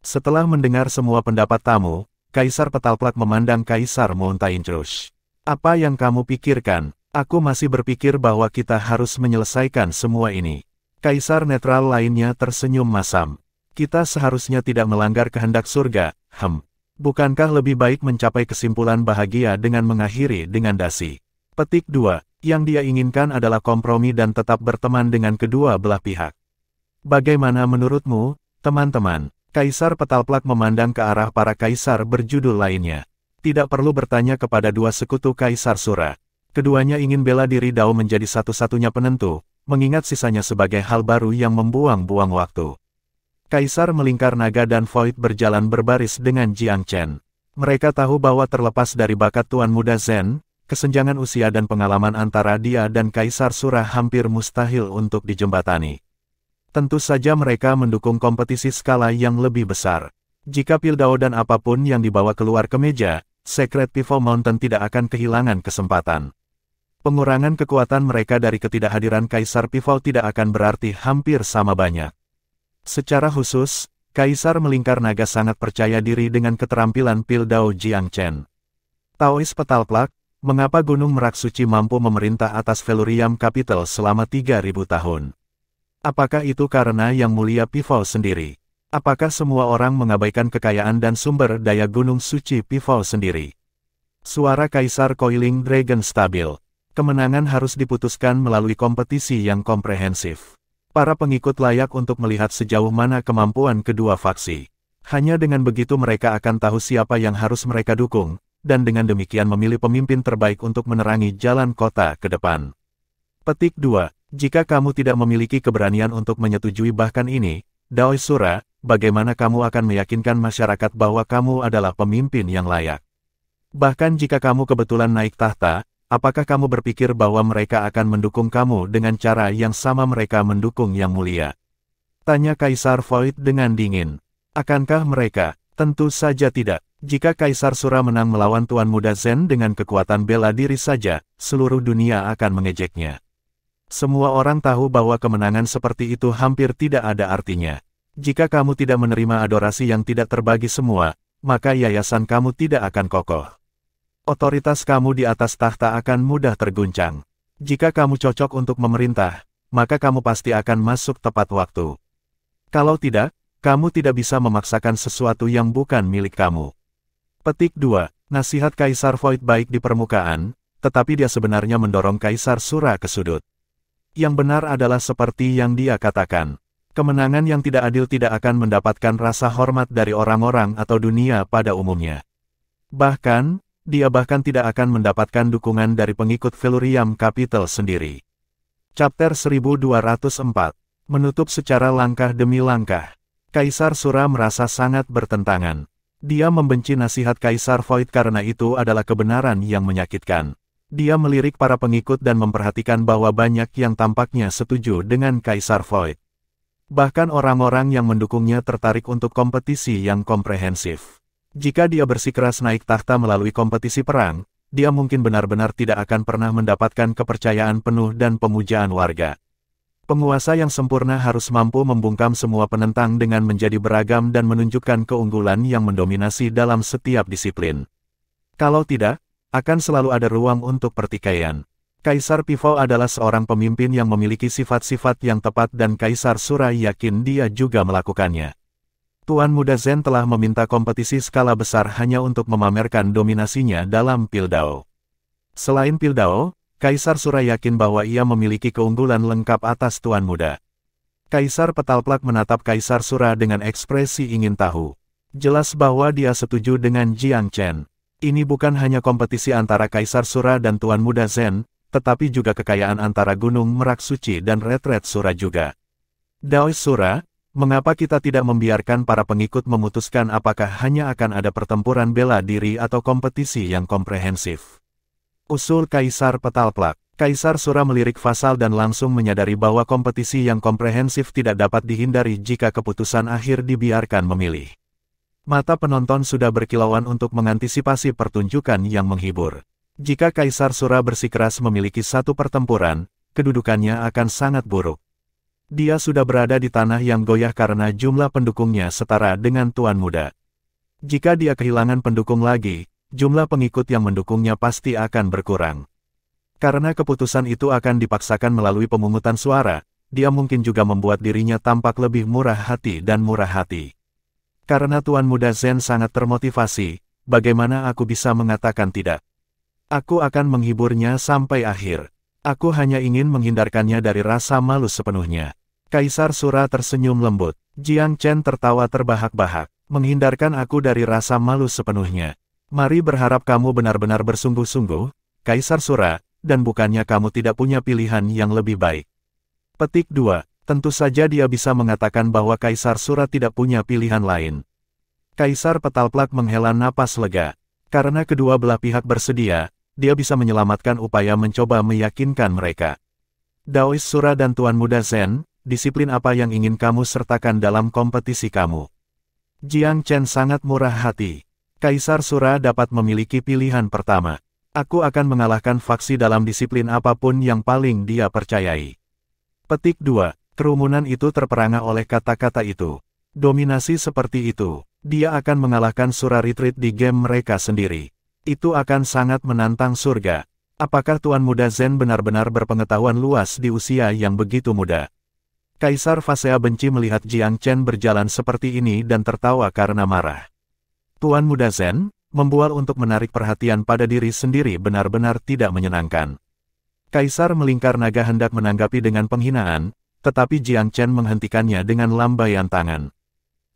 Setelah mendengar semua pendapat tamu, Kaisar Petalplak memandang Kaisar Mountain Rush. Apa yang kamu pikirkan? Aku masih berpikir bahwa kita harus menyelesaikan semua ini. Kaisar netral lainnya tersenyum masam. Kita seharusnya tidak melanggar kehendak surga, Bukankah lebih baik mencapai kesimpulan bahagia dengan mengakhiri dengan dasi? Petik 2. Yang dia inginkan adalah kompromi dan tetap berteman dengan kedua belah pihak. Bagaimana menurutmu, teman-teman? Kaisar Petalplak memandang ke arah para kaisar berjudul lainnya. Tidak perlu bertanya kepada dua sekutu Kaisar Sura. Keduanya ingin bela diri Dao menjadi satu-satunya penentu, mengingat sisanya sebagai hal baru yang membuang-buang waktu. Kaisar Melingkar Naga dan Void berjalan berbaris dengan Jiang Chen. Mereka tahu bahwa terlepas dari bakat Tuan Muda Zen, kesenjangan usia dan pengalaman antara dia dan Kaisar Sura hampir mustahil untuk dijembatani. Tentu saja mereka mendukung kompetisi skala yang lebih besar. Jika Pil Dao dan apapun yang dibawa keluar ke meja, Secret Pifau Mountain tidak akan kehilangan kesempatan. Pengurangan kekuatan mereka dari ketidakhadiran Kaisar Pifau tidak akan berarti hampir sama banyak. Secara khusus, Kaisar Melingkar Naga sangat percaya diri dengan keterampilan Pil Dao Jiang Chen. Taois Petalplak, mengapa Gunung Merak Suci mampu memerintah atas Velurium Capital selama 3000 tahun? Apakah itu karena Yang Mulia Pifau sendiri? Apakah semua orang mengabaikan kekayaan dan sumber daya Gunung Suci Pifau sendiri? Suara Kaisar Coiling Dragon stabil. Kemenangan harus diputuskan melalui kompetisi yang komprehensif. Para pengikut layak untuk melihat sejauh mana kemampuan kedua faksi. Hanya dengan begitu mereka akan tahu siapa yang harus mereka dukung, dan dengan demikian memilih pemimpin terbaik untuk menerangi jalan kota ke depan. Petik 2. Jika kamu tidak memiliki keberanian untuk menyetujui bahkan ini, Daoi Sura, bagaimana kamu akan meyakinkan masyarakat bahwa kamu adalah pemimpin yang layak? Bahkan jika kamu kebetulan naik tahta, apakah kamu berpikir bahwa mereka akan mendukung kamu dengan cara yang sama mereka mendukung Yang Mulia? Tanya Kaisar Void dengan dingin. Akankah mereka? Tentu saja tidak. Jika Kaisar Sura menang melawan Tuan Muda Zen dengan kekuatan bela diri saja, seluruh dunia akan mengejeknya. Semua orang tahu bahwa kemenangan seperti itu hampir tidak ada artinya. Jika kamu tidak menerima adorasi yang tidak terbagi semua, maka yayasan kamu tidak akan kokoh. Otoritas kamu di atas tahta akan mudah terguncang. Jika kamu cocok untuk memerintah, maka kamu pasti akan masuk tepat waktu. Kalau tidak, kamu tidak bisa memaksakan sesuatu yang bukan milik kamu. Petik 2. Nasihat Kaisar Void baik di permukaan, tetapi dia sebenarnya mendorong Kaisar Sura ke sudut. Yang benar adalah seperti yang dia katakan. Kemenangan yang tidak adil tidak akan mendapatkan rasa hormat dari orang-orang atau dunia pada umumnya. Dia bahkan tidak akan mendapatkan dukungan dari pengikut Velurium Capital sendiri. Chapter 1204. Menutup secara langkah demi langkah. Kaisar Sura merasa sangat bertentangan. Dia membenci nasihat Kaisar Void karena itu adalah kebenaran yang menyakitkan. Dia melirik para pengikut dan memperhatikan bahwa banyak yang tampaknya setuju dengan Kaisar Void. Bahkan orang-orang yang mendukungnya tertarik untuk kompetisi yang komprehensif. Jika dia bersikeras naik tahta melalui kompetisi perang, dia mungkin benar-benar tidak akan pernah mendapatkan kepercayaan penuh dan pemujaan warga. Penguasa yang sempurna harus mampu membungkam semua penentang dengan menjadi beragam dan menunjukkan keunggulan yang mendominasi dalam setiap disiplin. Kalau tidak, akan selalu ada ruang untuk pertikaian. Kaisar Pivo adalah seorang pemimpin yang memiliki sifat-sifat yang tepat dan Kaisar Sura yakin dia juga melakukannya. Tuan Muda Zen telah meminta kompetisi skala besar hanya untuk memamerkan dominasinya dalam Pildao. Selain Pildao, Kaisar Sura yakin bahwa ia memiliki keunggulan lengkap atas Tuan Muda. Kaisar Petalplak menatap Kaisar Sura dengan ekspresi ingin tahu. Jelas bahwa dia setuju dengan Jiang Chen. Ini bukan hanya kompetisi antara Kaisar Sura dan Tuan Muda Zen, tetapi juga kekayaan antara Gunung Merak Suci dan Retret Sura juga. Daoi Sura, mengapa kita tidak membiarkan para pengikut memutuskan apakah hanya akan ada pertempuran bela diri atau kompetisi yang komprehensif? Usul Kaisar Petalplak. Kaisar Sura melirik Fasal dan langsung menyadari bahwa kompetisi yang komprehensif tidak dapat dihindari jika keputusan akhir dibiarkan memilih. Mata penonton sudah berkilauan untuk mengantisipasi pertunjukan yang menghibur. Jika Kaisar Sura bersikeras memiliki satu pertempuran, kedudukannya akan sangat buruk. Dia sudah berada di tanah yang goyah karena jumlah pendukungnya setara dengan Tuan Muda. Jika dia kehilangan pendukung lagi, jumlah pengikut yang mendukungnya pasti akan berkurang. Karena keputusan itu akan dipaksakan melalui pemungutan suara, dia mungkin juga membuat dirinya tampak lebih murah hati dan murah hati. Karena Tuan Muda Zen sangat termotivasi, bagaimana aku bisa mengatakan tidak? Aku akan menghiburnya sampai akhir. Aku hanya ingin menghindarkannya dari rasa malu sepenuhnya. Kaisar Sura tersenyum lembut. Jiang Chen tertawa terbahak-bahak. Menghindarkan aku dari rasa malu sepenuhnya. Mari berharap kamu benar-benar bersungguh-sungguh, Kaisar Sura, dan bukannya kamu tidak punya pilihan yang lebih baik. Petik 2. Tentu saja dia bisa mengatakan bahwa Kaisar Sura tidak punya pilihan lain. Kaisar Petalplak menghela napas lega. Karena kedua belah pihak bersedia, dia bisa menyelamatkan upaya mencoba meyakinkan mereka. Daois Sura dan Tuan Muda Zen, disiplin apa yang ingin kamu sertakan dalam kompetisi kamu? Jiang Chen sangat murah hati. Kaisar Sura dapat memiliki pilihan pertama. Aku akan mengalahkan faksi dalam disiplin apapun yang paling dia percayai. Petik 2. Kerumunan itu terperangah oleh kata-kata itu. Dominasi seperti itu, dia akan mengalahkan Sura Retreat di game mereka sendiri. Itu akan sangat menantang surga. Apakah Tuan Muda Zen benar-benar berpengetahuan luas di usia yang begitu muda? Kaisar Fasea benci melihat Jiang Chen berjalan seperti ini dan tertawa karena marah. Tuan Muda Zen, membual untuk menarik perhatian pada diri sendiri benar-benar tidak menyenangkan. Kaisar melingkar naga hendak menanggapi dengan penghinaan, tetapi Jiang Chen menghentikannya dengan lambaian tangan.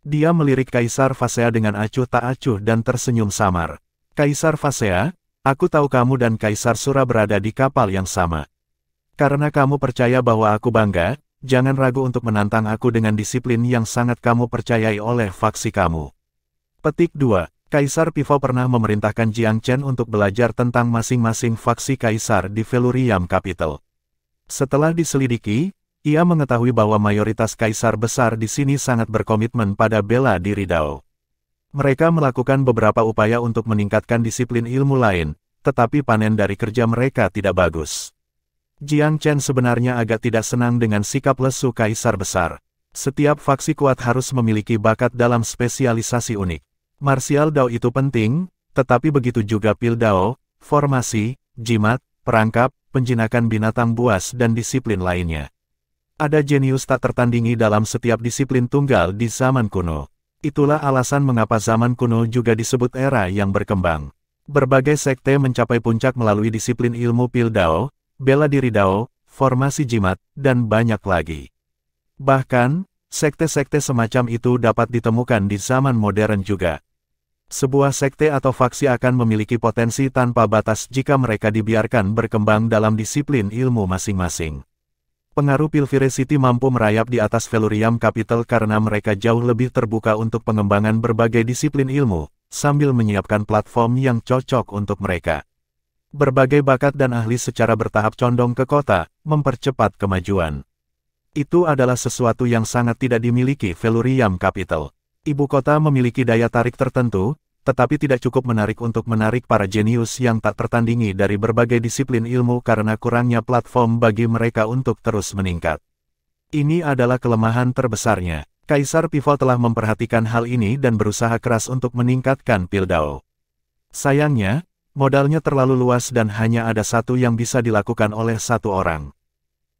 Dia melirik Kaisar Fasea dengan acuh tak acuh dan tersenyum samar. Kaisar Fasea, aku tahu kamu dan Kaisar Sura berada di kapal yang sama. Karena kamu percaya bahwa aku bangga, jangan ragu untuk menantang aku dengan disiplin yang sangat kamu percayai oleh faksi kamu. Petik 2. Kaisar Pivo pernah memerintahkan Jiang Chen untuk belajar tentang masing-masing faksi kaisar di Felurium Capital. Setelah diselidiki, ia mengetahui bahwa mayoritas kaisar besar di sini sangat berkomitmen pada bela diri Dao. Mereka melakukan beberapa upaya untuk meningkatkan disiplin ilmu lain, tetapi panen dari kerja mereka tidak bagus. Jiang Chen sebenarnya agak tidak senang dengan sikap lesu kaisar besar. Setiap faksi kuat harus memiliki bakat dalam spesialisasi unik. Martial Dao itu penting, tetapi begitu juga Pil Dao, formasi, jimat, perangkap, penjinakan binatang buas dan disiplin lainnya. Ada jenius tak tertandingi dalam setiap disiplin tunggal di zaman kuno. Itulah alasan mengapa zaman kuno juga disebut era yang berkembang. Berbagai sekte mencapai puncak melalui disiplin ilmu Pil Dao, bela diri Dao, formasi jimat, dan banyak lagi. Bahkan, sekte-sekte semacam itu dapat ditemukan di zaman modern juga. Sebuah sekte atau faksi akan memiliki potensi tanpa batas jika mereka dibiarkan berkembang dalam disiplin ilmu masing-masing. Pengaruh Pilviricity mampu merayap di atas Felurium Capital karena mereka jauh lebih terbuka untuk pengembangan berbagai disiplin ilmu, sambil menyiapkan platform yang cocok untuk mereka. Berbagai bakat dan ahli secara bertahap condong ke kota, mempercepat kemajuan. Itu adalah sesuatu yang sangat tidak dimiliki Felurium Capital. Ibu kota memiliki daya tarik tertentu, tetapi tidak cukup menarik untuk menarik para jenius yang tak tertandingi dari berbagai disiplin ilmu karena kurangnya platform bagi mereka untuk terus meningkat. Ini adalah kelemahan terbesarnya. Kaisar Pivo telah memperhatikan hal ini dan berusaha keras untuk meningkatkan Pil Dao. Sayangnya, modalnya terlalu luas dan hanya ada satu yang bisa dilakukan oleh satu orang.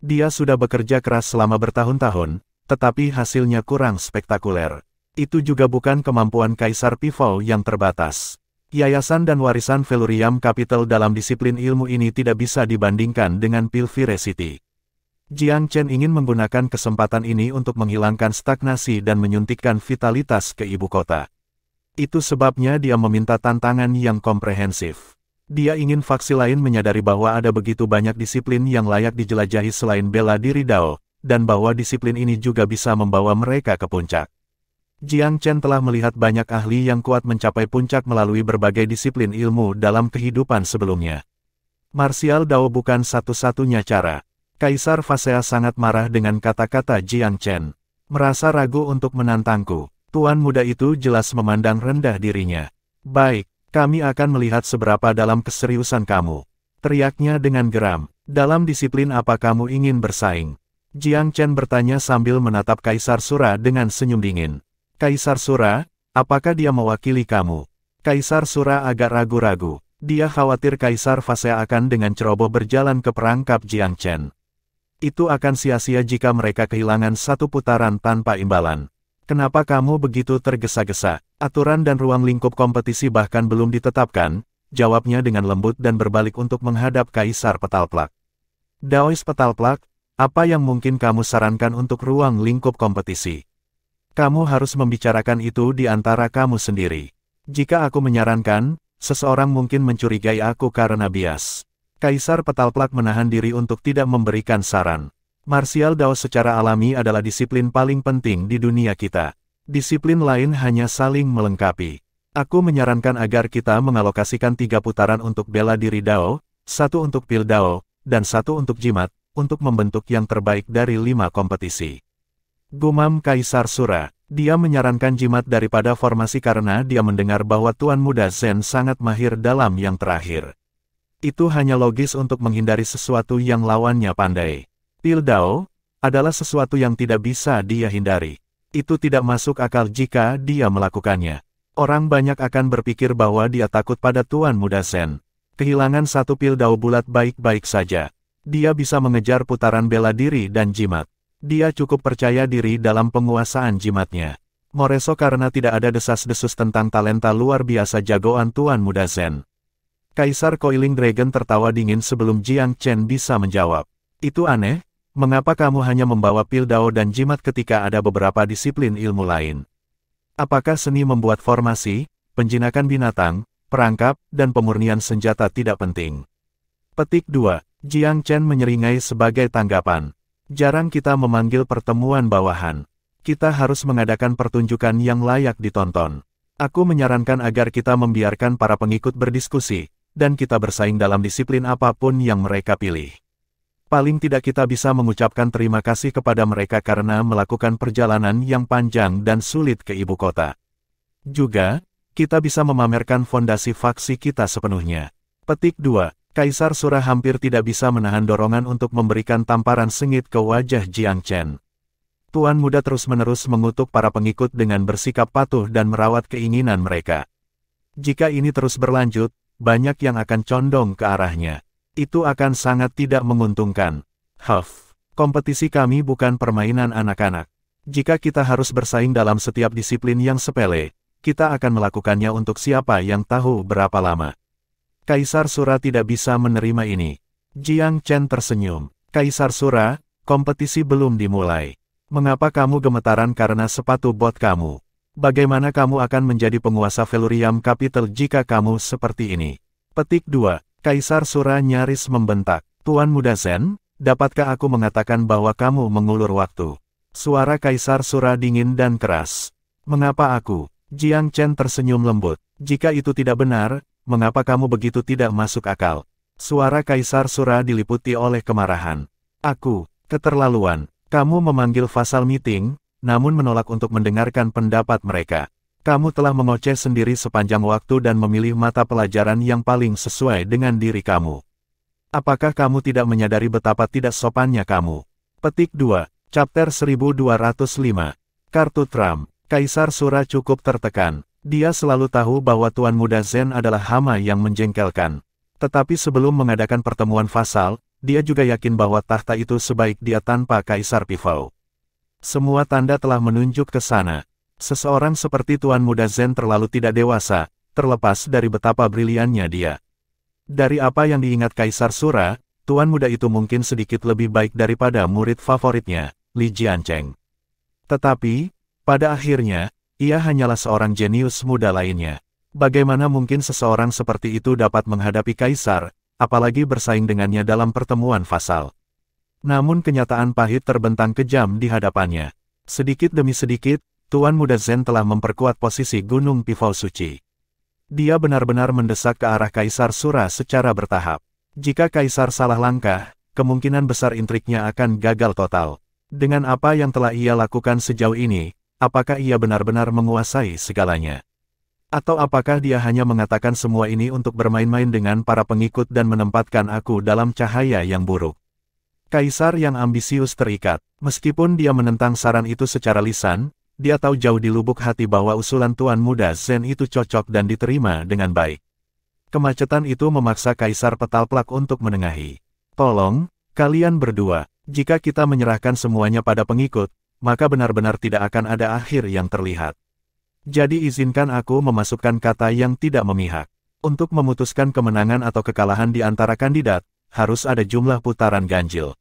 Dia sudah bekerja keras selama bertahun-tahun, tetapi hasilnya kurang spektakuler. Itu juga bukan kemampuan Kaisar Pivo yang terbatas. Yayasan dan warisan Felurium Capital dalam disiplin ilmu ini tidak bisa dibandingkan dengan Pilviricity. Jiang Chen ingin menggunakan kesempatan ini untuk menghilangkan stagnasi dan menyuntikkan vitalitas ke ibu kota. Itu sebabnya dia meminta tantangan yang komprehensif. Dia ingin faksi lain menyadari bahwa ada begitu banyak disiplin yang layak dijelajahi selain bela diri Dao, dan bahwa disiplin ini juga bisa membawa mereka ke puncak. Jiang Chen telah melihat banyak ahli yang kuat mencapai puncak melalui berbagai disiplin ilmu dalam kehidupan sebelumnya. Martial Dao bukan satu-satunya cara. Kaisar Fasea sangat marah dengan kata-kata Jiang Chen. Merasa ragu untuk menantangku. Tuan muda itu jelas memandang rendah dirinya. Baik, kami akan melihat seberapa dalam keseriusan kamu. Teriaknya dengan geram. Dalam disiplin apa kamu ingin bersaing? Jiang Chen bertanya sambil menatap Kaisar Sura dengan senyum dingin. Kaisar Sura, apakah dia mewakili kamu? Kaisar Sura agak ragu-ragu. Dia khawatir Kaisar Fasea akan dengan ceroboh berjalan ke perangkap Jiang Chen. Itu akan sia-sia jika mereka kehilangan satu putaran tanpa imbalan. Kenapa kamu begitu tergesa-gesa? Aturan dan ruang lingkup kompetisi bahkan belum ditetapkan, jawabnya dengan lembut dan berbalik untuk menghadap Kaisar Petalplak. Daois Petalplak, apa yang mungkin kamu sarankan untuk ruang lingkup kompetisi? Kamu harus membicarakan itu di antara kamu sendiri. Jika aku menyarankan, seseorang mungkin mencurigai aku karena bias. Kaisar Petalplak menahan diri untuk tidak memberikan saran. Martial Dao secara alami adalah disiplin paling penting di dunia kita. Disiplin lain hanya saling melengkapi. Aku menyarankan agar kita mengalokasikan 3 putaran untuk bela diri Dao, 1 untuk Pil Dao, dan 1 untuk jimat, untuk membentuk yang terbaik dari 5 kompetisi. Gumam Kaisar Sura. Dia menyarankan jimat daripada formasi karena dia mendengar bahwa Tuan Muda Zen sangat mahir dalam yang terakhir. Itu hanya logis untuk menghindari sesuatu yang lawannya pandai. Pil Dao adalah sesuatu yang tidak bisa dia hindari. Itu tidak masuk akal jika dia melakukannya. Orang banyak akan berpikir bahwa dia takut pada Tuan Muda Zen. Kehilangan 1 Pil Dao bulat baik-baik saja. Dia bisa mengejar putaran bela diri dan jimat. Dia cukup percaya diri dalam penguasaan jimatnya. Moreso karena tidak ada desas-desus tentang talenta luar biasa jagoan Tuan Muda Zen. Kaisar Coiling Dragon tertawa dingin sebelum Jiang Chen bisa menjawab. Itu aneh, Mengapa kamu hanya membawa pil dao dan jimat ketika ada beberapa disiplin ilmu lain? Apakah seni membuat formasi, penjinakan binatang, perangkap, dan pemurnian senjata tidak penting? Petik 2. Jiang Chen menyeringai sebagai tanggapan. Jarang kita memanggil pertemuan bawahan. Kita harus mengadakan pertunjukan yang layak ditonton. Aku menyarankan agar kita membiarkan para pengikut berdiskusi, dan kita bersaing dalam disiplin apapun yang mereka pilih. Paling tidak kita bisa mengucapkan terima kasih kepada mereka karena melakukan perjalanan yang panjang dan sulit ke ibu kota. Juga, kita bisa memamerkan fondasi faksi kita sepenuhnya. Petik 2. Kaisar Sura hampir tidak bisa menahan dorongan untuk memberikan tamparan sengit ke wajah Jiang Chen. Tuan Muda terus-menerus mengutuk para pengikut dengan bersikap patuh dan merawat keinginan mereka. Jika ini terus berlanjut, banyak yang akan condong ke arahnya. Itu akan sangat tidak menguntungkan. Kompetisi kami bukan permainan anak-anak. Jika kita harus bersaing dalam setiap disiplin yang sepele, kita akan melakukannya untuk siapa yang tahu berapa lama. Kaisar Sura tidak bisa menerima ini. Jiang Chen tersenyum. Kaisar Sura, kompetisi belum dimulai. Mengapa kamu gemetaran karena sepatu bot kamu? Bagaimana kamu akan menjadi penguasa Velurium Capital jika kamu seperti ini? Petik 2. Kaisar Sura nyaris membentak. Tuan Muda Zen, dapatkah aku mengatakan bahwa kamu mengulur waktu? Suara Kaisar Sura dingin dan keras. Mengapa aku? Jiang Chen tersenyum lembut. Jika itu tidak benar, mengapa kamu begitu tidak masuk akal? Suara Kaisar Sura diliputi oleh kemarahan. Aku, keterlaluan. Kamu memanggil Vassal Meeting, namun menolak untuk mendengarkan pendapat mereka. Kamu telah mengoceh sendiri sepanjang waktu dan memilih mata pelajaran yang paling sesuai dengan diri kamu. Apakah kamu tidak menyadari betapa tidak sopannya kamu? Petik 2, Chapter 1205. Kartu Trump. Kaisar Sura cukup tertekan. Dia selalu tahu bahwa Tuan Muda Zen adalah hama yang menjengkelkan. Tetapi sebelum mengadakan pertemuan Vassal, dia juga yakin bahwa tahta itu sebaik dia tanpa Kaisar Pifau. Semua tanda telah menunjuk ke sana. Seseorang seperti Tuan Muda Zen terlalu tidak dewasa, terlepas dari betapa briliannya dia. Dari apa yang diingat Kaisar Sura, Tuan Muda itu mungkin sedikit lebih baik daripada murid favoritnya, Li Jiancheng. Tetapi, pada akhirnya, ia hanyalah seorang jenius muda lainnya. Bagaimana mungkin seseorang seperti itu dapat menghadapi Kaisar, apalagi bersaing dengannya dalam pertemuan Vassal? Namun kenyataan pahit terbentang kejam di hadapannya. Sedikit demi sedikit, Tuan Muda Zen telah memperkuat posisi Gunung Pifau Suci. Dia benar-benar mendesak ke arah Kaisar Sura secara bertahap. Jika Kaisar salah langkah, kemungkinan besar intriknya akan gagal total. Dengan apa yang telah ia lakukan sejauh ini, apakah ia benar-benar menguasai segalanya? Atau apakah dia hanya mengatakan semua ini untuk bermain-main dengan para pengikut dan menempatkan aku dalam cahaya yang buruk? Kaisar yang ambisius terikat. Meskipun dia menentang saran itu secara lisan, dia tahu jauh di lubuk hati bahwa usulan Tuan Muda Zen itu cocok dan diterima dengan baik. Kemacetan itu memaksa Kaisar Petalplak untuk menengahi. Tolong, kalian berdua, jika kita menyerahkan semuanya pada pengikut, maka benar-benar tidak akan ada akhir yang terlihat. Jadi izinkan aku memasukkan kata yang tidak memihak. Untuk memutuskan kemenangan atau kekalahan di antara kandidat, harus ada jumlah putaran ganjil.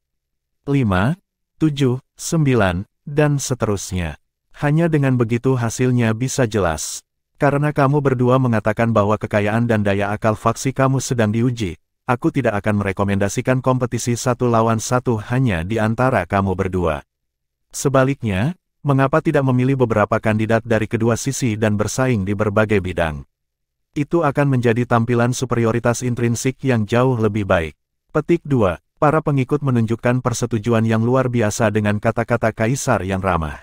5, 7, 9, dan seterusnya. Hanya dengan begitu hasilnya bisa jelas. Karena kamu berdua mengatakan bahwa kekayaan dan daya akal faksi kamu sedang diuji, aku tidak akan merekomendasikan kompetisi 1 lawan 1 hanya di antara kamu berdua. Sebaliknya, mengapa tidak memilih beberapa kandidat dari kedua sisi dan bersaing di berbagai bidang? Itu akan menjadi tampilan superioritas intrinsik yang jauh lebih baik. Petik 2. Para pengikut menunjukkan persetujuan yang luar biasa dengan kata-kata Kaisar yang ramah.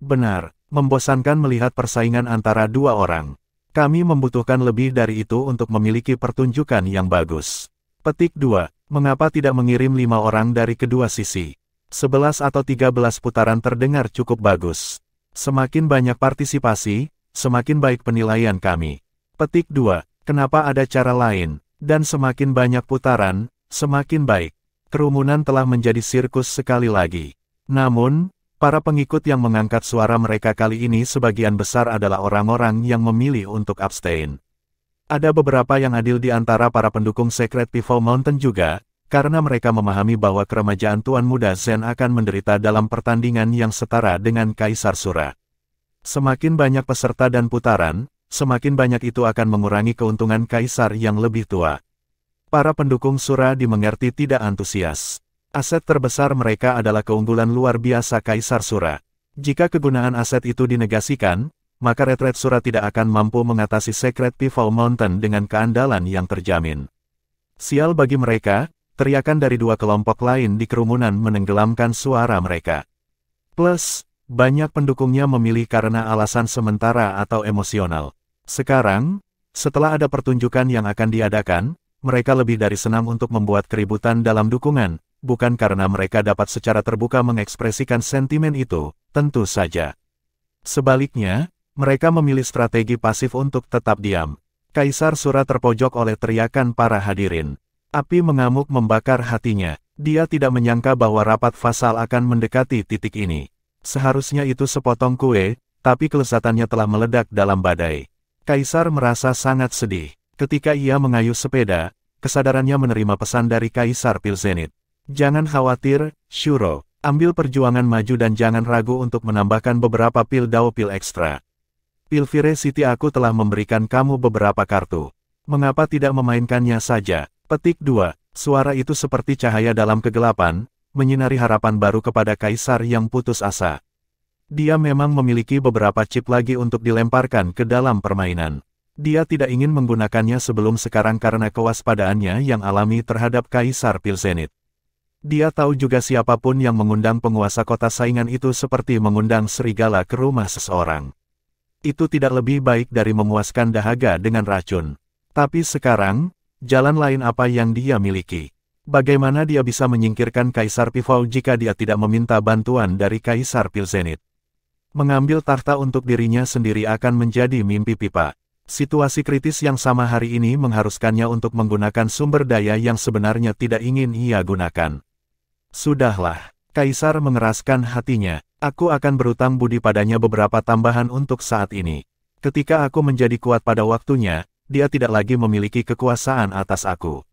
Benar, membosankan melihat persaingan antara dua orang. Kami membutuhkan lebih dari itu untuk memiliki pertunjukan yang bagus. Petik 2. Mengapa tidak mengirim 5 orang dari kedua sisi? 11 atau 13 putaran terdengar cukup bagus. Semakin banyak partisipasi, semakin baik penilaian kami. Petik 2. Kenapa ada cara lain? Dan semakin banyak putaran, semakin baik. Kerumunan telah menjadi sirkus sekali lagi. Namun, para pengikut yang mengangkat suara mereka kali ini sebagian besar adalah orang-orang yang memilih untuk abstain. Ada beberapa yang adil di antara para pendukung Secret Pifau Mountain juga, karena mereka memahami bahwa kerajaan Tuan Muda Zen akan menderita dalam pertandingan yang setara dengan Kaisar Sura. Semakin banyak peserta dan putaran, semakin banyak itu akan mengurangi keuntungan Kaisar yang lebih tua. Para pendukung Sura dimengerti tidak antusias. Aset terbesar mereka adalah keunggulan luar biasa Kaisar Sura. Jika kegunaan aset itu dinegasikan, maka retret Sura tidak akan mampu mengatasi Secret Pivot Mountain dengan keandalan yang terjamin. Sial bagi mereka, teriakan dari dua kelompok lain di kerumunan menenggelamkan suara mereka. Plus, banyak pendukungnya memilih karena alasan sementara atau emosional. Sekarang, setelah ada pertunjukan yang akan diadakan, mereka lebih dari senang untuk membuat keributan dalam dukungan, bukan karena mereka dapat secara terbuka mengekspresikan sentimen itu, tentu saja. Sebaliknya, mereka memilih strategi pasif untuk tetap diam. Kaisar Sura terpojok oleh teriakan para hadirin. Api mengamuk membakar hatinya. Dia tidak menyangka bahwa rapat fasal akan mendekati titik ini. Seharusnya itu sepotong kue, tapi kelezatannya telah meledak dalam badai. Kaisar merasa sangat sedih. Ketika ia mengayuh sepeda, kesadarannya menerima pesan dari Kaisar Pil Zenith. Jangan khawatir, Shuro. Ambil perjuangan maju dan jangan ragu untuk menambahkan beberapa pil Dao pil ekstra. Pilvire City aku telah memberikan kamu beberapa kartu. Mengapa tidak memainkannya saja? Petik 2. Suara itu seperti cahaya dalam kegelapan, menyinari harapan baru kepada Kaisar yang putus asa. Dia memang memiliki beberapa chip lagi untuk dilemparkan ke dalam permainan. Dia tidak ingin menggunakannya sebelum sekarang karena kewaspadaannya yang alami terhadap Kaisar Pil Zenith. Dia tahu juga siapapun yang mengundang penguasa kota saingan itu seperti mengundang serigala ke rumah seseorang. Itu tidak lebih baik dari memuaskan dahaga dengan racun. Tapi sekarang, jalan lain apa yang dia miliki? Bagaimana dia bisa menyingkirkan Kaisar Pivot jika dia tidak meminta bantuan dari Kaisar Pil Zenith? Mengambil takhta untuk dirinya sendiri akan menjadi mimpi pipa. Situasi kritis yang sama hari ini mengharuskannya untuk menggunakan sumber daya yang sebenarnya tidak ingin ia gunakan. Sudahlah, Kaisar mengeraskan hatinya. Aku akan berutang budi padanya beberapa tambahan untuk saat ini. Ketika aku menjadi kuat pada waktunya, dia tidak lagi memiliki kekuasaan atas aku.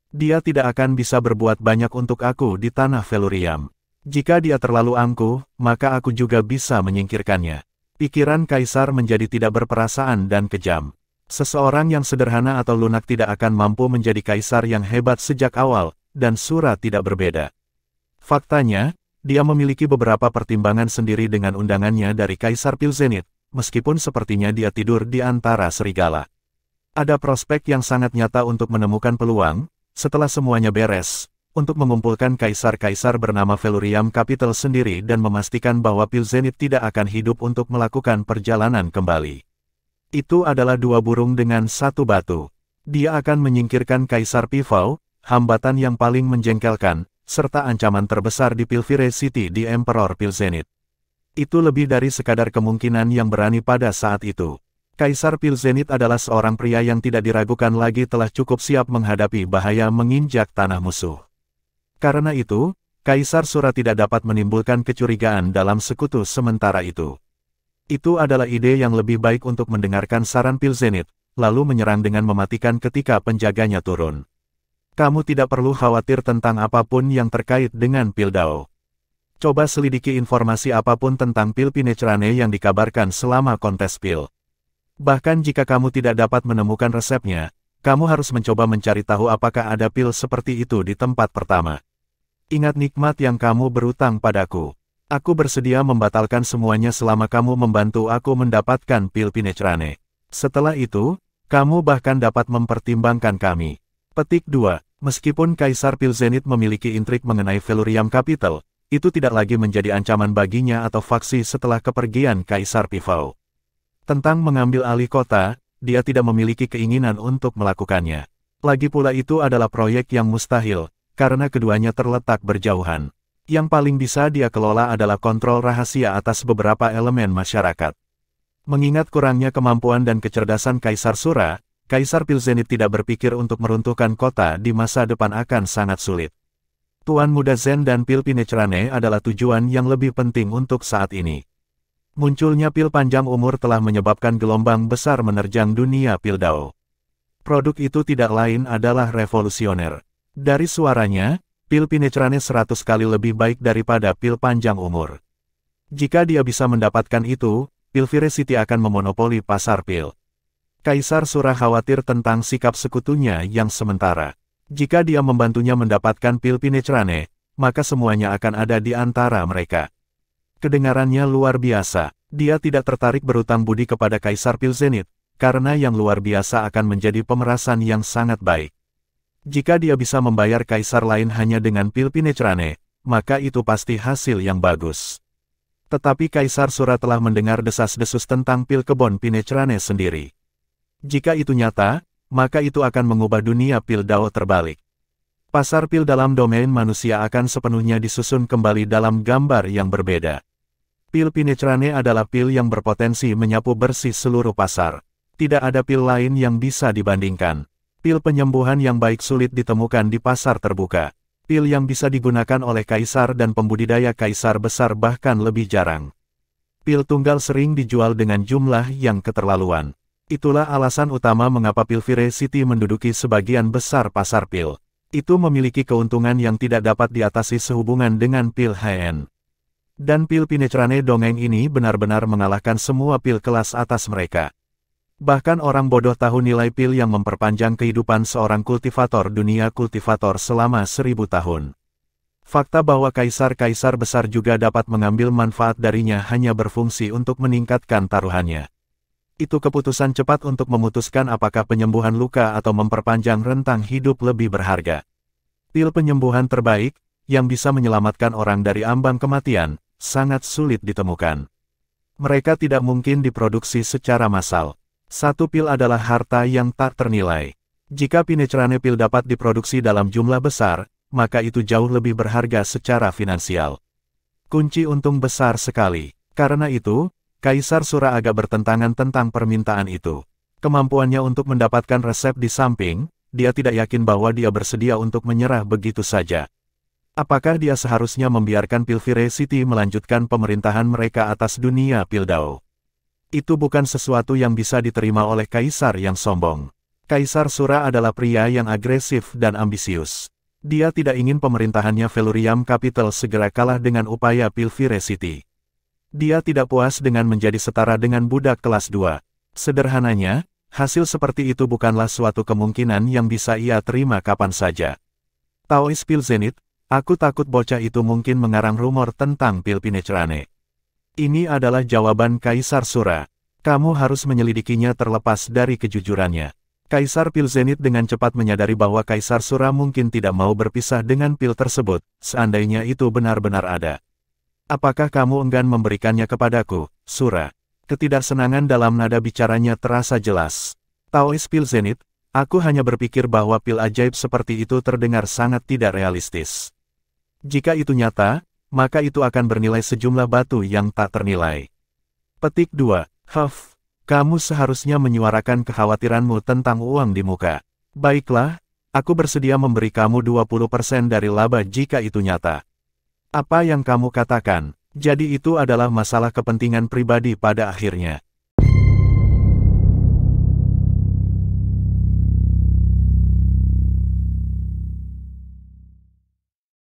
Dia tidak akan bisa berbuat banyak untuk aku di tanah Velurium. Jika dia terlalu angkuh, maka aku juga bisa menyingkirkannya. Pikiran Kaisar menjadi tidak berperasaan dan kejam. Seseorang yang sederhana atau lunak tidak akan mampu menjadi Kaisar yang hebat sejak awal, dan Sura tidak berbeda. Faktanya, dia memiliki beberapa pertimbangan sendiri dengan undangannya dari Kaisar Pil Zenith, meskipun sepertinya dia tidur di antara serigala. Ada prospek yang sangat nyata untuk menemukan peluang, setelah semuanya beres, untuk mengumpulkan kaisar-kaisar bernama Velurium Capital sendiri dan memastikan bahwa Pil Zenith tidak akan hidup untuk melakukan perjalanan kembali. Itu adalah dua burung dengan satu batu. Dia akan menyingkirkan Kaisar Pivot, hambatan yang paling menjengkelkan, serta ancaman terbesar di Pilvire City di Emperor Pil Zenith. Itu lebih dari sekadar kemungkinan yang berani pada saat itu. Kaisar Pil Zenith adalah seorang pria yang tidak diragukan lagi telah cukup siap menghadapi bahaya menginjak tanah musuh. Karena itu, Kaisar Sura tidak dapat menimbulkan kecurigaan dalam sekutu sementara itu. Itu adalah ide yang lebih baik untuk mendengarkan saran Pil Zenith, lalu menyerang dengan mematikan ketika penjaganya turun. Kamu tidak perlu khawatir tentang apapun yang terkait dengan pil Dao. Coba selidiki informasi apapun tentang pil Pinecrane yang dikabarkan selama kontes pil. Bahkan jika kamu tidak dapat menemukan resepnya, kamu harus mencoba mencari tahu apakah ada pil seperti itu di tempat pertama. Ingat nikmat yang kamu berutang padaku. Aku bersedia membatalkan semuanya selama kamu membantu aku mendapatkan pil Pinecrane. Setelah itu, kamu bahkan dapat mempertimbangkan kami. Petik 2. Meskipun Kaisar Pil Zenith memiliki intrik mengenai Velurium Capital, itu tidak lagi menjadi ancaman baginya atau faksi setelah kepergian Kaisar Pivot. Tentang mengambil alih kota, dia tidak memiliki keinginan untuk melakukannya. Lagi pula itu adalah proyek yang mustahil, karena keduanya terletak berjauhan. Yang paling bisa dia kelola adalah kontrol rahasia atas beberapa elemen masyarakat. Mengingat kurangnya kemampuan dan kecerdasan Kaisar Sura, Kaisar Pil Zenith tidak berpikir untuk meruntuhkan kota di masa depan akan sangat sulit. Tuan Muda Zen dan pil Pinecrane adalah tujuan yang lebih penting untuk saat ini. Munculnya pil panjang umur telah menyebabkan gelombang besar menerjang dunia pil Dao. Produk itu tidak lain adalah revolusioner. Dari suaranya, pil Pinecrane 100 kali lebih baik daripada pil panjang umur. Jika dia bisa mendapatkan itu, pil Viresiti akan memonopoli pasar pil. Kaisar Sura khawatir tentang sikap sekutunya yang sementara. Jika dia membantunya mendapatkan pil Pinecrane, maka semuanya akan ada di antara mereka. Kedengarannya luar biasa. Dia tidak tertarik berutang budi kepada Kaisar Pil Zenith, karena yang luar biasa akan menjadi pemerasan yang sangat baik. Jika dia bisa membayar kaisar lain hanya dengan pil Pinecrane, maka itu pasti hasil yang bagus. Tetapi Kaisar Sura telah mendengar desas-desus tentang pil kebon Pinecrane sendiri. Jika itu nyata, maka itu akan mengubah dunia pil Dao terbalik. Pasar pil dalam domain manusia akan sepenuhnya disusun kembali dalam gambar yang berbeda. Pil Pinecrane adalah pil yang berpotensi menyapu bersih seluruh pasar. Tidak ada pil lain yang bisa dibandingkan. Pil penyembuhan yang baik sulit ditemukan di pasar terbuka. Pil yang bisa digunakan oleh kaisar dan pembudidaya kaisar besar bahkan lebih jarang. Pil tunggal sering dijual dengan jumlah yang keterlaluan. Itulah alasan utama mengapa pil Viresiti menduduki sebagian besar pasar pil. Itu memiliki keuntungan yang tidak dapat diatasi sehubungan dengan pil high-end. Dan pil Pinecrane dongeng ini benar-benar mengalahkan semua pil kelas atas mereka. Bahkan orang bodoh tahu nilai pil yang memperpanjang kehidupan seorang kultivator dunia kultivator selama 1000 tahun. Fakta bahwa kaisar-kaisar besar juga dapat mengambil manfaat darinya hanya berfungsi untuk meningkatkan taruhannya. Itu keputusan cepat untuk memutuskan apakah penyembuhan luka atau memperpanjang rentang hidup lebih berharga. Pil penyembuhan terbaik, yang bisa menyelamatkan orang dari ambang kematian, sangat sulit ditemukan. Mereka tidak mungkin diproduksi secara massal. Satu pil adalah harta yang tak ternilai. Jika Pinecrane pil dapat diproduksi dalam jumlah besar, maka itu jauh lebih berharga secara finansial. Kunci untung besar sekali. Karena itu, Kaisar Sura agak bertentangan tentang permintaan itu. Kemampuannya untuk mendapatkan resep di samping, dia tidak yakin bahwa dia bersedia untuk menyerah begitu saja. Apakah dia seharusnya membiarkan pil Viresiti melanjutkan pemerintahan mereka atas dunia pil Dao? Itu bukan sesuatu yang bisa diterima oleh kaisar yang sombong. Kaisar Sura adalah pria yang agresif dan ambisius. Dia tidak ingin pemerintahannya Velurium Capital segera kalah dengan upaya pil Viresiti. Dia tidak puas dengan menjadi setara dengan budak kelas 2. Sederhananya, hasil seperti itu bukanlah suatu kemungkinan yang bisa ia terima kapan saja. Taois Pil Zenith, aku takut bocah itu mungkin mengarang rumor tentang pil Pinecrane. Ini adalah jawaban Kaisar Sura. Kamu harus menyelidikinya terlepas dari kejujurannya. Kaisar Pil Zenith dengan cepat menyadari bahwa Kaisar Sura mungkin tidak mau berpisah dengan pil tersebut, seandainya itu benar-benar ada. Apakah kamu enggan memberikannya kepadaku, Sura? Ketidaksenangan dalam nada bicaranya terasa jelas. Taois Pil Zenith, aku hanya berpikir bahwa pil ajaib seperti itu terdengar sangat tidak realistis. Jika itu nyata, maka itu akan bernilai sejumlah batu yang tak ternilai. Petik 2. Kamu seharusnya menyuarakan kekhawatiranmu tentang uang di muka. Baiklah, aku bersedia memberi kamu 20% dari laba jika itu nyata. Apa yang kamu katakan, jadi itu adalah masalah kepentingan pribadi pada akhirnya.